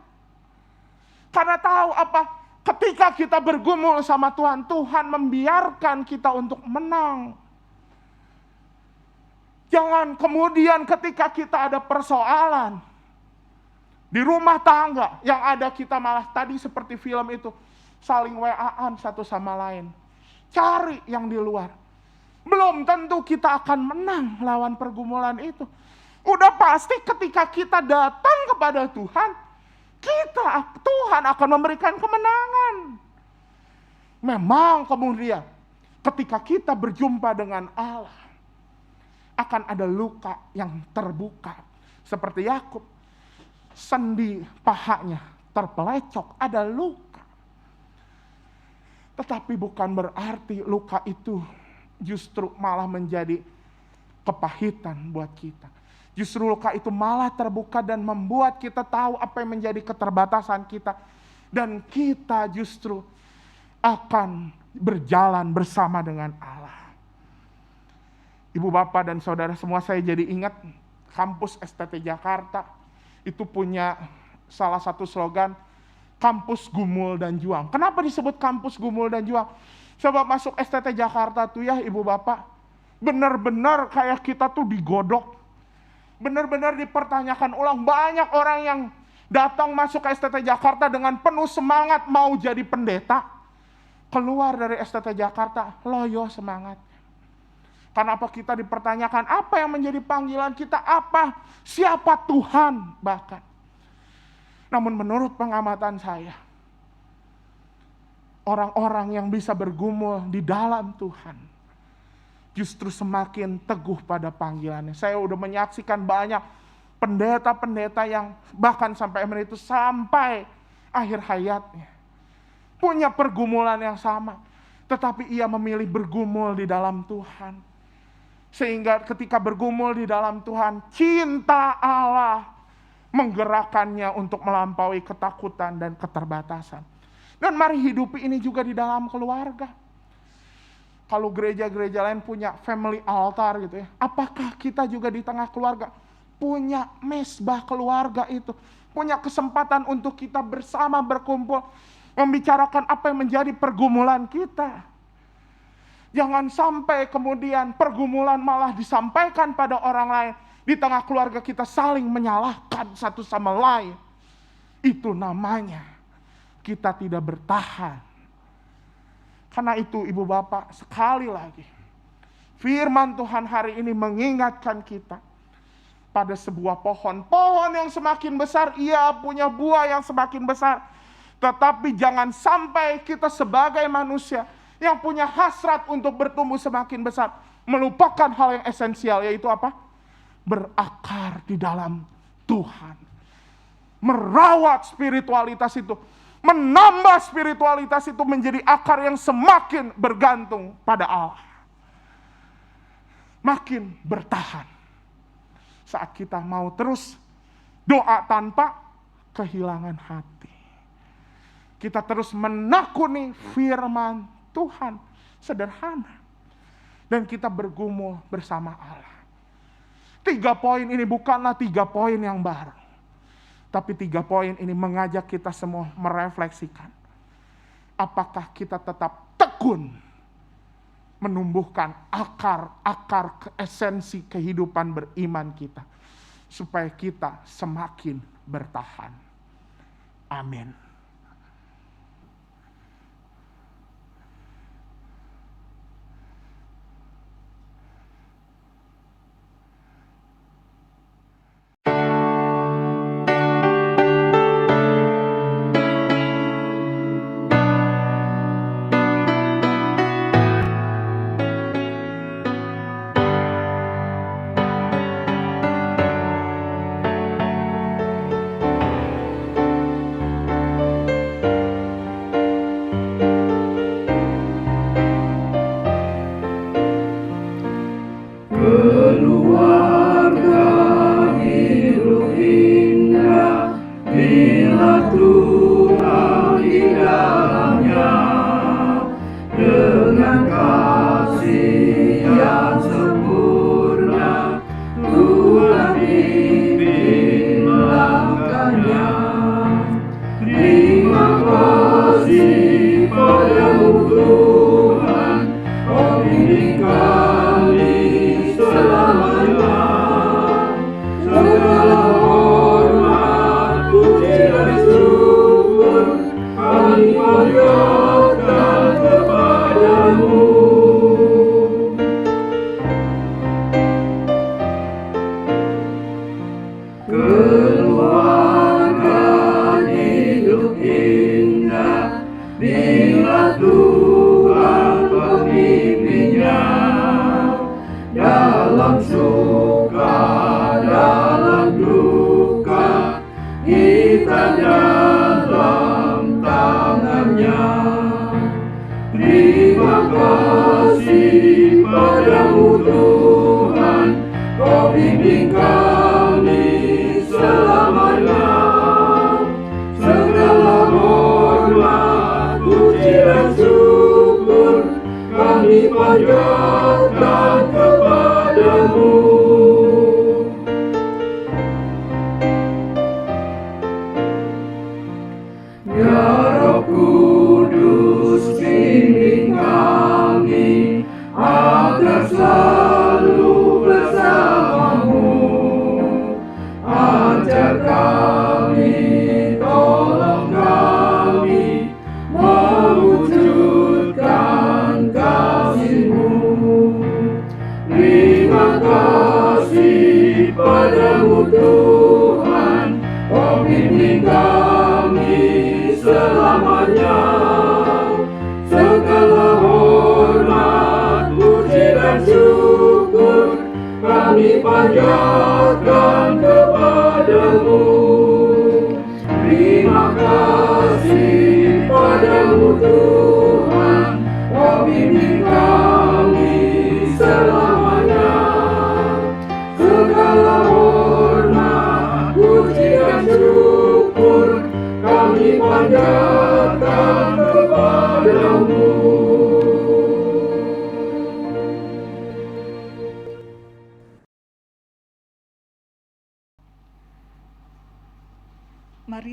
Karena tahu apa? Ketika kita bergumul sama Tuhan, Tuhan membiarkan kita untuk menang. Jangan kemudian ketika kita ada persoalan di rumah tangga, yang ada kita malah tadi seperti film itu, saling WA-an satu sama lain. Cari yang di luar. Belum tentu kita akan menang lawan pergumulan itu. Udah pasti ketika kita datang kepada Tuhan, Tuhan akan memberikan kemenangan. Memang kemudian ketika kita berjumpa dengan Allah, akan ada luka yang terbuka. Seperti Yakub, sendi pahanya terpelecok, ada luka. Tetapi bukan berarti luka itu justru malah menjadi kepahitan buat kita. Justru luka itu malah terbuka dan membuat kita tahu apa yang menjadi keterbatasan kita. Dan kita justru akan berjalan bersama dengan Allah. Ibu bapak dan saudara semua, saya jadi ingat kampus STT Jakarta itu punya salah satu slogan, kampus gumul dan juang. Kenapa disebut kampus gumul dan juang? Coba masuk STT Jakarta tuh ya ibu bapak, benar-benar kayak kita tuh digodok. Benar-benar dipertanyakan ulang. Banyak orang yang datang masuk ke STT Jakarta dengan penuh semangat mau jadi pendeta. Keluar dari STT Jakarta, loyo semangat. Karena apa? Kita dipertanyakan apa yang menjadi panggilan kita, apa, siapa Tuhan bahkan. Namun menurut pengamatan saya, orang-orang yang bisa bergumul di dalam Tuhan justru semakin teguh pada panggilannya. Saya udah menyaksikan banyak pendeta-pendeta yang bahkan sampai emeritus, sampai akhir hayatnya punya pergumulan yang sama, tetapi ia memilih bergumul di dalam Tuhan. Sehingga ketika bergumul di dalam Tuhan, cinta Allah menggerakkannya untuk melampaui ketakutan dan keterbatasan. Dan mari hidupi ini juga di dalam keluarga. Kalau gereja-gereja lain punya family altar gitu ya, apakah kita juga di tengah keluarga punya mesbah keluarga itu, punya kesempatan untuk kita bersama berkumpul, membicarakan apa yang menjadi pergumulan kita. Jangan sampai kemudian pergumulan malah disampaikan pada orang lain. Di tengah keluarga kita saling menyalahkan satu sama lain. Itu namanya kita tidak bertahan. Karena itu ibu bapak, sekali lagi firman Tuhan hari ini mengingatkan kita pada sebuah pohon. Pohon yang semakin besar, ia punya buah yang semakin besar. Tetapi jangan sampai kita sebagai manusia yang punya hasrat untuk bertumbuh semakin besar, melupakan hal yang esensial, yaitu apa? Berakar di dalam Tuhan. Merawat spiritualitas itu. Menambah spiritualitas itu menjadi akar yang semakin bergantung pada Allah. Makin bertahan. Saat kita mau terus doa tanpa kehilangan hati. Kita terus menekuni firman Tuhan. Sederhana. Dan kita bergumul bersama Allah. 3 poin ini bukanlah 3 poin yang baru. Tapi 3 poin ini mengajak kita semua merefleksikan. Apakah kita tetap tekun menumbuhkan akar esensi kehidupan beriman kita, supaya kita semakin bertahan. Amin.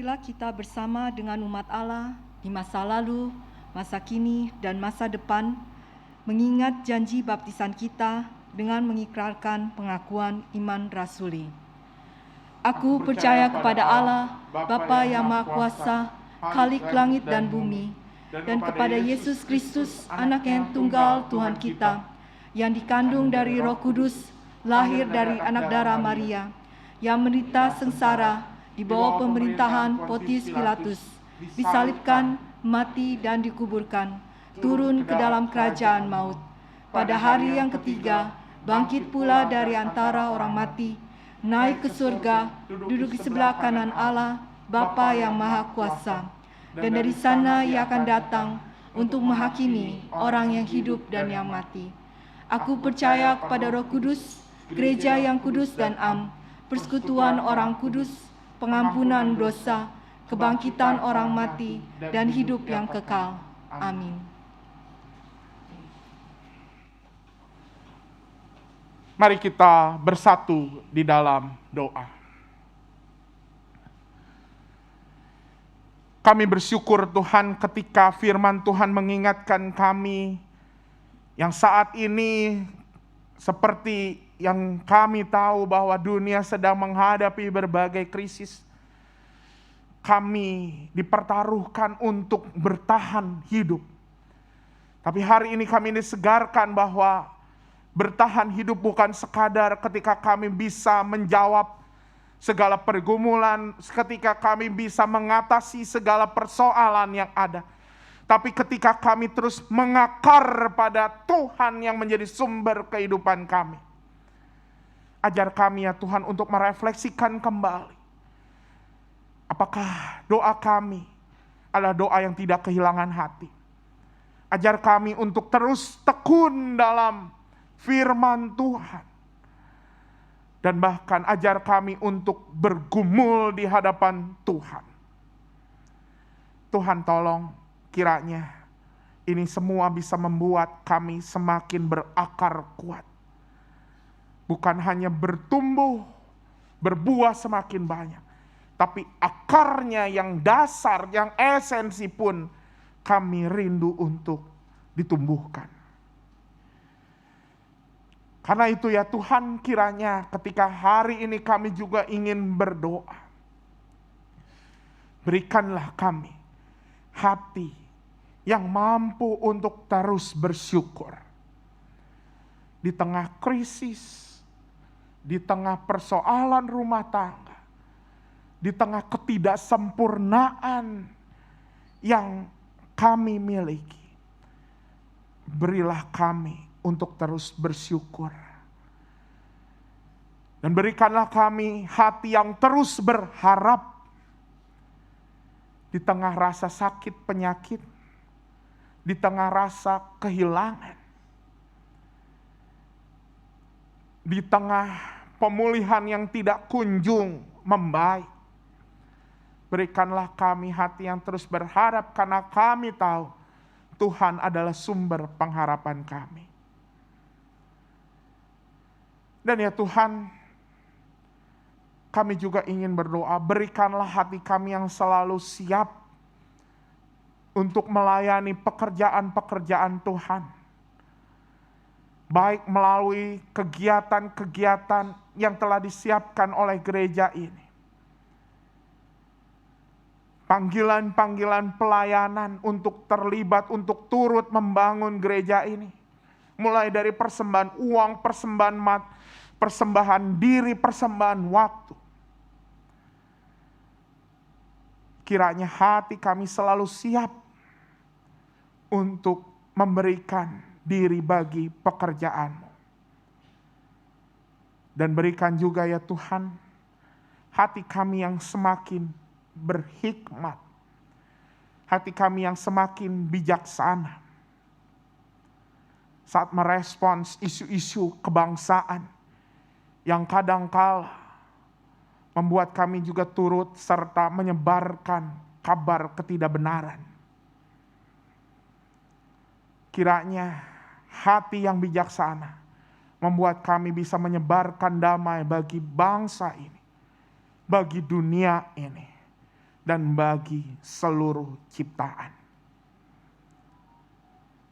marilah kita bersama dengan umat Allah di masa lalu, masa kini, dan masa depan, mengingat janji baptisan kita dengan mengikrarkan pengakuan iman rasuli. Aku percaya kepada Allah, Bapa yang Maha Kuasa, Khalik langit dan bumi, dan kepada Yesus Kristus, Anak yang tunggal Tuhan kita, yang dikandung dari Roh Kudus, lahir dari anak darah Maria, yang menderita sengsara di bawah pemerintahan Pontius Pilatus, disalibkan, mati dan dikuburkan, turun ke dalam kerajaan maut. Pada hari yang ketiga, bangkit pula dari antara orang mati, naik ke surga, duduk di sebelah kanan Allah, Bapa yang Maha Kuasa. Dan dari sana Ia akan datang untuk menghakimi orang yang hidup dan yang mati. Aku percaya kepada Roh Kudus, gereja yang kudus dan am, persekutuan orang kudus, pengampunan dosa, kebangkitan orang mati, dan hidup yang kekal. Amin. Mari kita bersatu di dalam doa. Kami bersyukur Tuhan ketika firman Tuhan mengingatkan kami yang saat ini seperti yang kami tahu bahwa dunia sedang menghadapi berbagai krisis. Kami dipertaruhkan untuk bertahan hidup. Tapi hari ini kami disegarkan bahwa bertahan hidup bukan sekadar ketika kami bisa menjawab segala pergumulan, ketika kami bisa mengatasi segala persoalan yang ada. Tapi ketika kami terus mengakar pada Tuhan yang menjadi sumber kehidupan kami. Ajar kami ya Tuhan untuk merefleksikan kembali. Apakah doa kami adalah doa yang tidak kehilangan hati. Ajar kami untuk terus tekun dalam firman Tuhan. Dan bahkan ajar kami untuk bergumul di hadapan Tuhan. Tuhan tolong kiranya ini semua bisa membuat kami semakin berakar kuat. Bukan hanya bertumbuh, berbuah semakin banyak. Tapi akarnya yang dasar, yang esensi pun kami rindu untuk ditumbuhkan. Karena itu ya Tuhan, kiranya ketika hari ini kami juga ingin berdoa. Berikanlah kami hati yang mampu untuk terus bersyukur. Di tengah krisis, di tengah persoalan rumah tangga, di tengah ketidaksempurnaan yang kami miliki. Berilah kami untuk terus bersyukur. Dan berikanlah kami hati yang terus berharap di tengah rasa sakit penyakit, di tengah rasa kehilangan, di tengah pemulihan yang tidak kunjung membaik. Berikanlah kami hati yang terus berharap karena kami tahu Tuhan adalah sumber pengharapan kami. Dan ya Tuhan, kami juga ingin berdoa, berikanlah hati kami yang selalu siap untuk melayani pekerjaan-pekerjaan Tuhan. Baik melalui kegiatan-kegiatan yang telah disiapkan oleh gereja ini. Panggilan-panggilan pelayanan untuk terlibat, untuk turut membangun gereja ini. Mulai dari persembahan uang, persembahan diri, persembahan waktu. Kiranya hati kami selalu siap untuk memberikan diri bagi pekerjaan-Mu. Dan berikan juga ya Tuhan, hati kami yang semakin berhikmat. Hati kami yang semakin bijaksana. Saat merespons isu-isu kebangsaan yang kadangkala membuat kami juga turut serta menyebarkan kabar ketidakbenaran. Kiranya hati yang bijaksana membuat kami bisa menyebarkan damai bagi bangsa ini, bagi dunia ini, dan bagi seluruh ciptaan.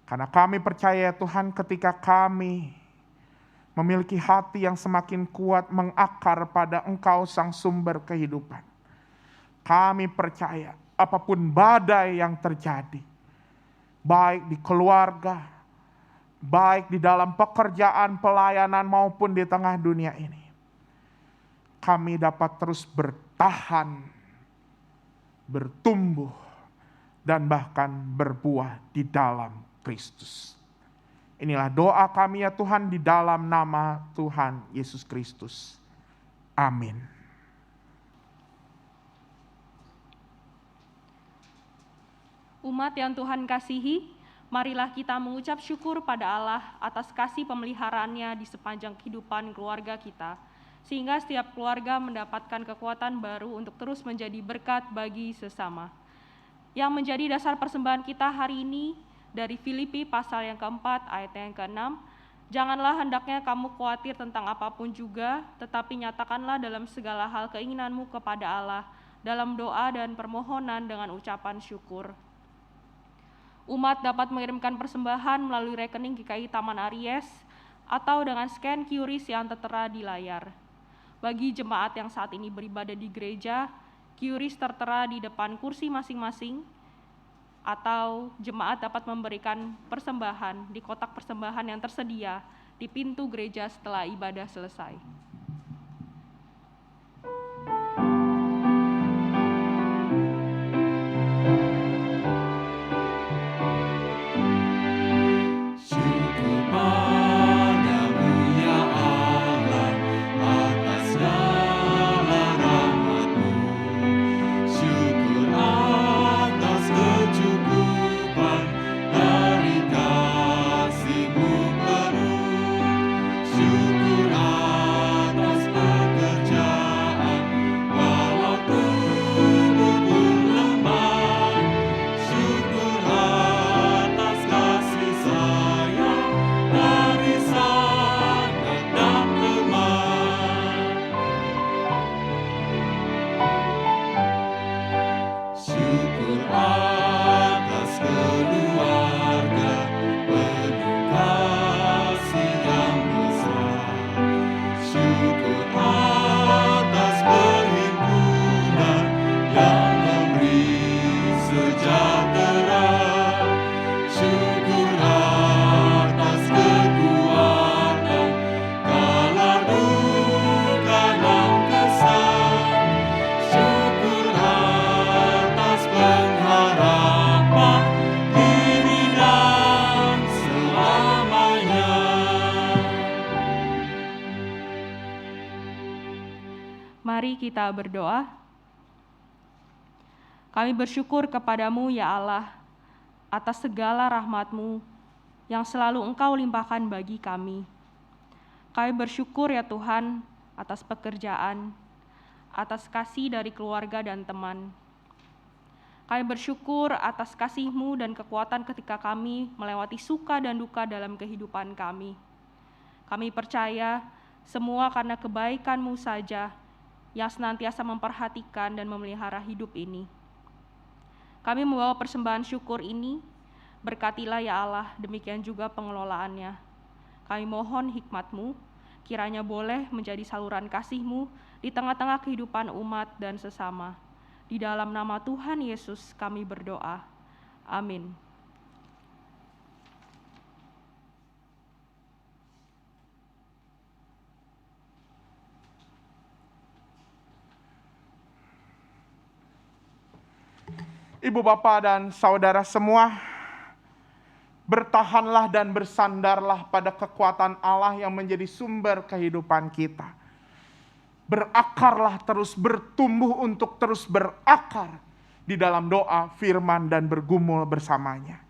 Karena kami percaya Tuhan, ketika kami memiliki hati yang semakin kuat mengakar pada Engkau sang sumber kehidupan, kami percaya apapun badai yang terjadi, baik di keluarga, baik di dalam pekerjaan, pelayanan, maupun di tengah dunia ini, kami dapat terus bertahan, bertumbuh, dan bahkan berbuah di dalam Kristus. Inilah doa kami ya Tuhan, di dalam nama Tuhan Yesus Kristus. Amin. Umat yang Tuhan kasihi, marilah kita mengucap syukur pada Allah atas kasih pemeliharaannya di sepanjang kehidupan keluarga kita, sehingga setiap keluarga mendapatkan kekuatan baru untuk terus menjadi berkat bagi sesama. Yang menjadi dasar persembahan kita hari ini dari Filipi pasal yang keempat ayat yang ke-6, janganlah hendaknya kamu khawatir tentang apapun juga, tetapi nyatakanlah dalam segala hal keinginanmu kepada Allah, dalam doa dan permohonan dengan ucapan syukur. Umat dapat mengirimkan persembahan melalui rekening GKI Taman Aries atau dengan scan QRIS yang tertera di layar. Bagi jemaat yang saat ini beribadah di gereja, QRIS tertera di depan kursi masing-masing, atau jemaat dapat memberikan persembahan di kotak persembahan yang tersedia di pintu gereja setelah ibadah selesai. Mari kita berdoa. Kami bersyukur kepadamu ya Allah atas segala rahmat-Mu yang selalu Engkau limpahkan bagi kami. Kami bersyukur ya Tuhan atas pekerjaan, atas kasih dari keluarga dan teman. Kami bersyukur atas kasih-Mu dan kekuatan ketika kami melewati suka dan duka dalam kehidupan kami. Kami percaya semua karena kebaikan-Mu saja yang senantiasa memperhatikan dan memelihara hidup ini. Kami membawa persembahan syukur ini, berkatilah ya Allah, demikian juga pengelolaannya. Kami mohon hikmat-Mu, kiranya boleh menjadi saluran kasih-Mu di tengah-tengah kehidupan umat dan sesama. Di dalam nama Tuhan Yesus kami berdoa. Amin. Ibu, Bapak, dan saudara semua, bertahanlah dan bersandarlah pada kekuatan Allah yang menjadi sumber kehidupan kita. Berakarlah terus, bertumbuh untuk terus berakar di dalam doa, firman, dan bergumul bersamanya.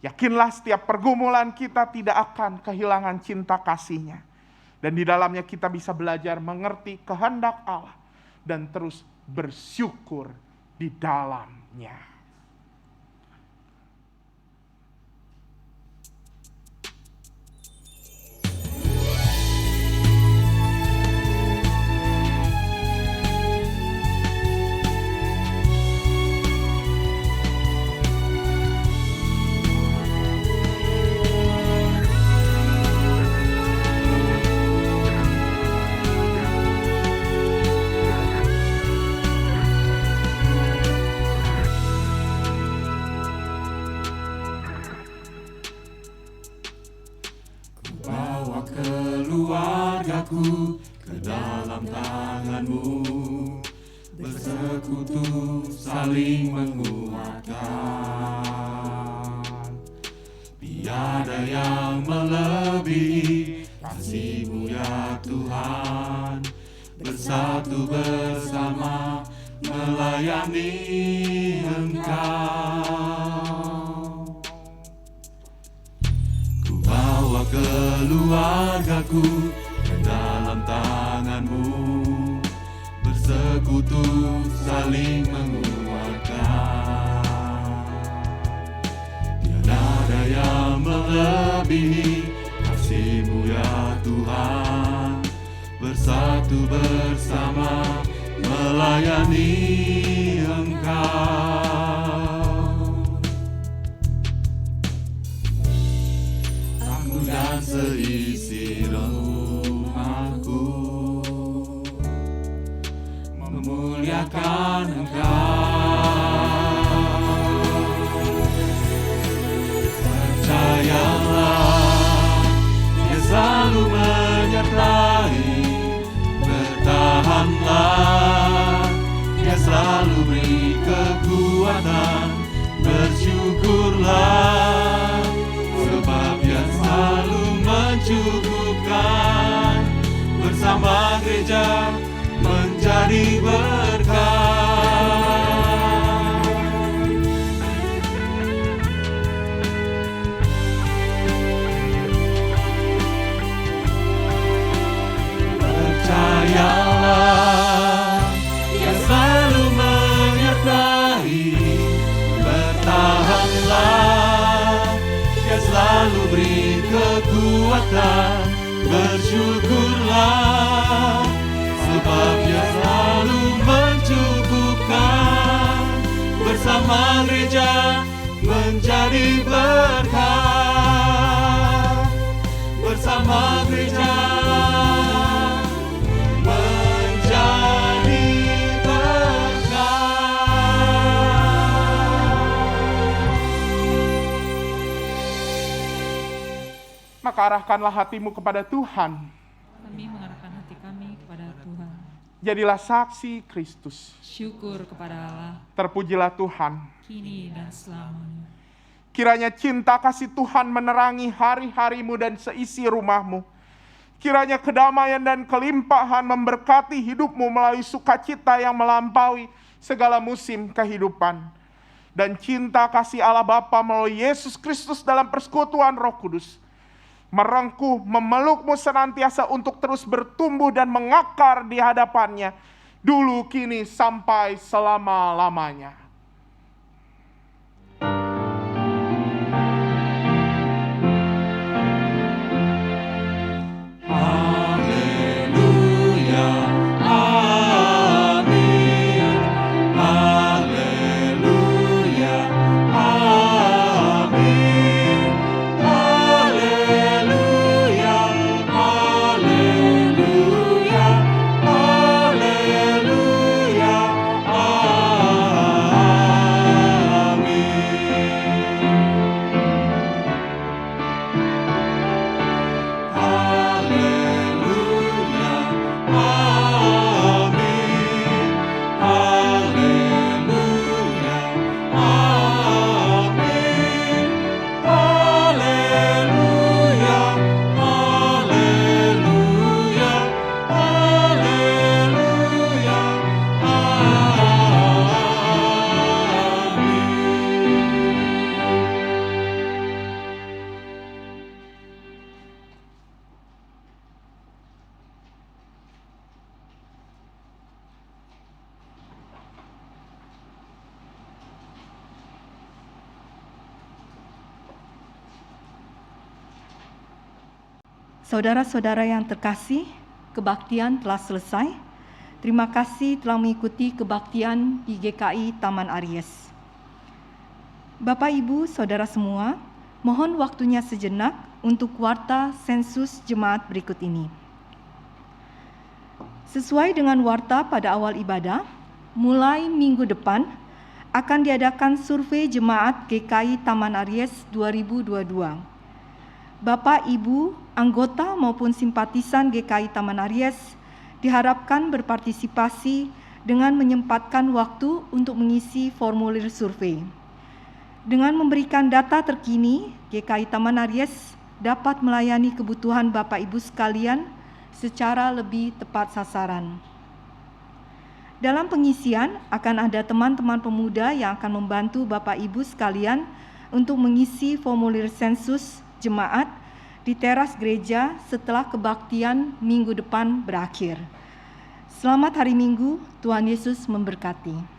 Yakinlah setiap pergumulan kita tidak akan kehilangan cinta kasih-Nya. Dan di dalamnya kita bisa belajar mengerti kehendak Allah dan terus bersyukur di dalamnya. keluargaku ke dalam tangan-Mu, bersekutu saling menguatkan. Tiada yang melebihi kasih-Mu ya Tuhan, bersatu bersama melayani Engkau. Ku bawa keluargaku ke dalam tangan-Mu, bersekutu saling menguatkan. Tiada ada yang melebihi kasih-Mu ya Tuhan, bersatu bersama melayani Engkau. Aku dan seisi rumahku memuliakan Engkau. Percayalah, Dia selalu menyertai. Bertahanlah, Dia selalu beri kekuatan. Bersyukurlah, sebab Dia selalu mencukupkan. Bersama gereja menjadi berkat. Percayalah, Dia selalu menyertai. Bertahanlah, Dia selalu beri kekuatan. Bersyukurlah, sebab Dia selalu mencukupkan. Bersama gereja menjadi berkat. Bersama gereja menjadi berkat. Maka arahkanlah hatimu kepada Tuhan. Kami mengarahkan hati kami kepada Tuhan. Jadilah saksi Kristus. Syukur kepada Allah, Terpujilah Tuhan. kini dan selamanya. Kiranya cinta kasih Tuhan menerangi hari-harimu dan seisi rumahmu. Kiranya kedamaian dan kelimpahan memberkati hidupmu melalui sukacita yang melampaui segala musim kehidupan. Dan cinta kasih Allah Bapa melalui Yesus Kristus dalam persekutuan Roh Kudus merengkuh, memelukmu senantiasa untuk terus bertumbuh dan mengakar di hadapannya, dulu, kini, sampai selama-lamanya. Saudara-saudara yang terkasih, kebaktian telah selesai. Terima kasih telah mengikuti kebaktian di GKI Taman Aries. Bapak, Ibu, Saudara semua, mohon waktunya sejenak untuk warta sensus jemaat berikut ini. Sesuai dengan warta pada awal ibadah, mulai minggu depan akan diadakan survei jemaat GKI Taman Aries 2022. Bapak, Ibu, anggota maupun simpatisan GKI Taman Aries diharapkan berpartisipasi dengan menyempatkan waktu untuk mengisi formulir survei. Dengan memberikan data terkini, GKI Taman Aries dapat melayani kebutuhan Bapak Ibu sekalian secara lebih tepat sasaran. Dalam pengisian akan ada teman-teman pemuda yang akan membantu Bapak Ibu sekalian untuk mengisi formulir sensus jemaat di teras gereja setelah kebaktian minggu depan berakhir. Selamat hari Minggu, Tuhan Yesus memberkati.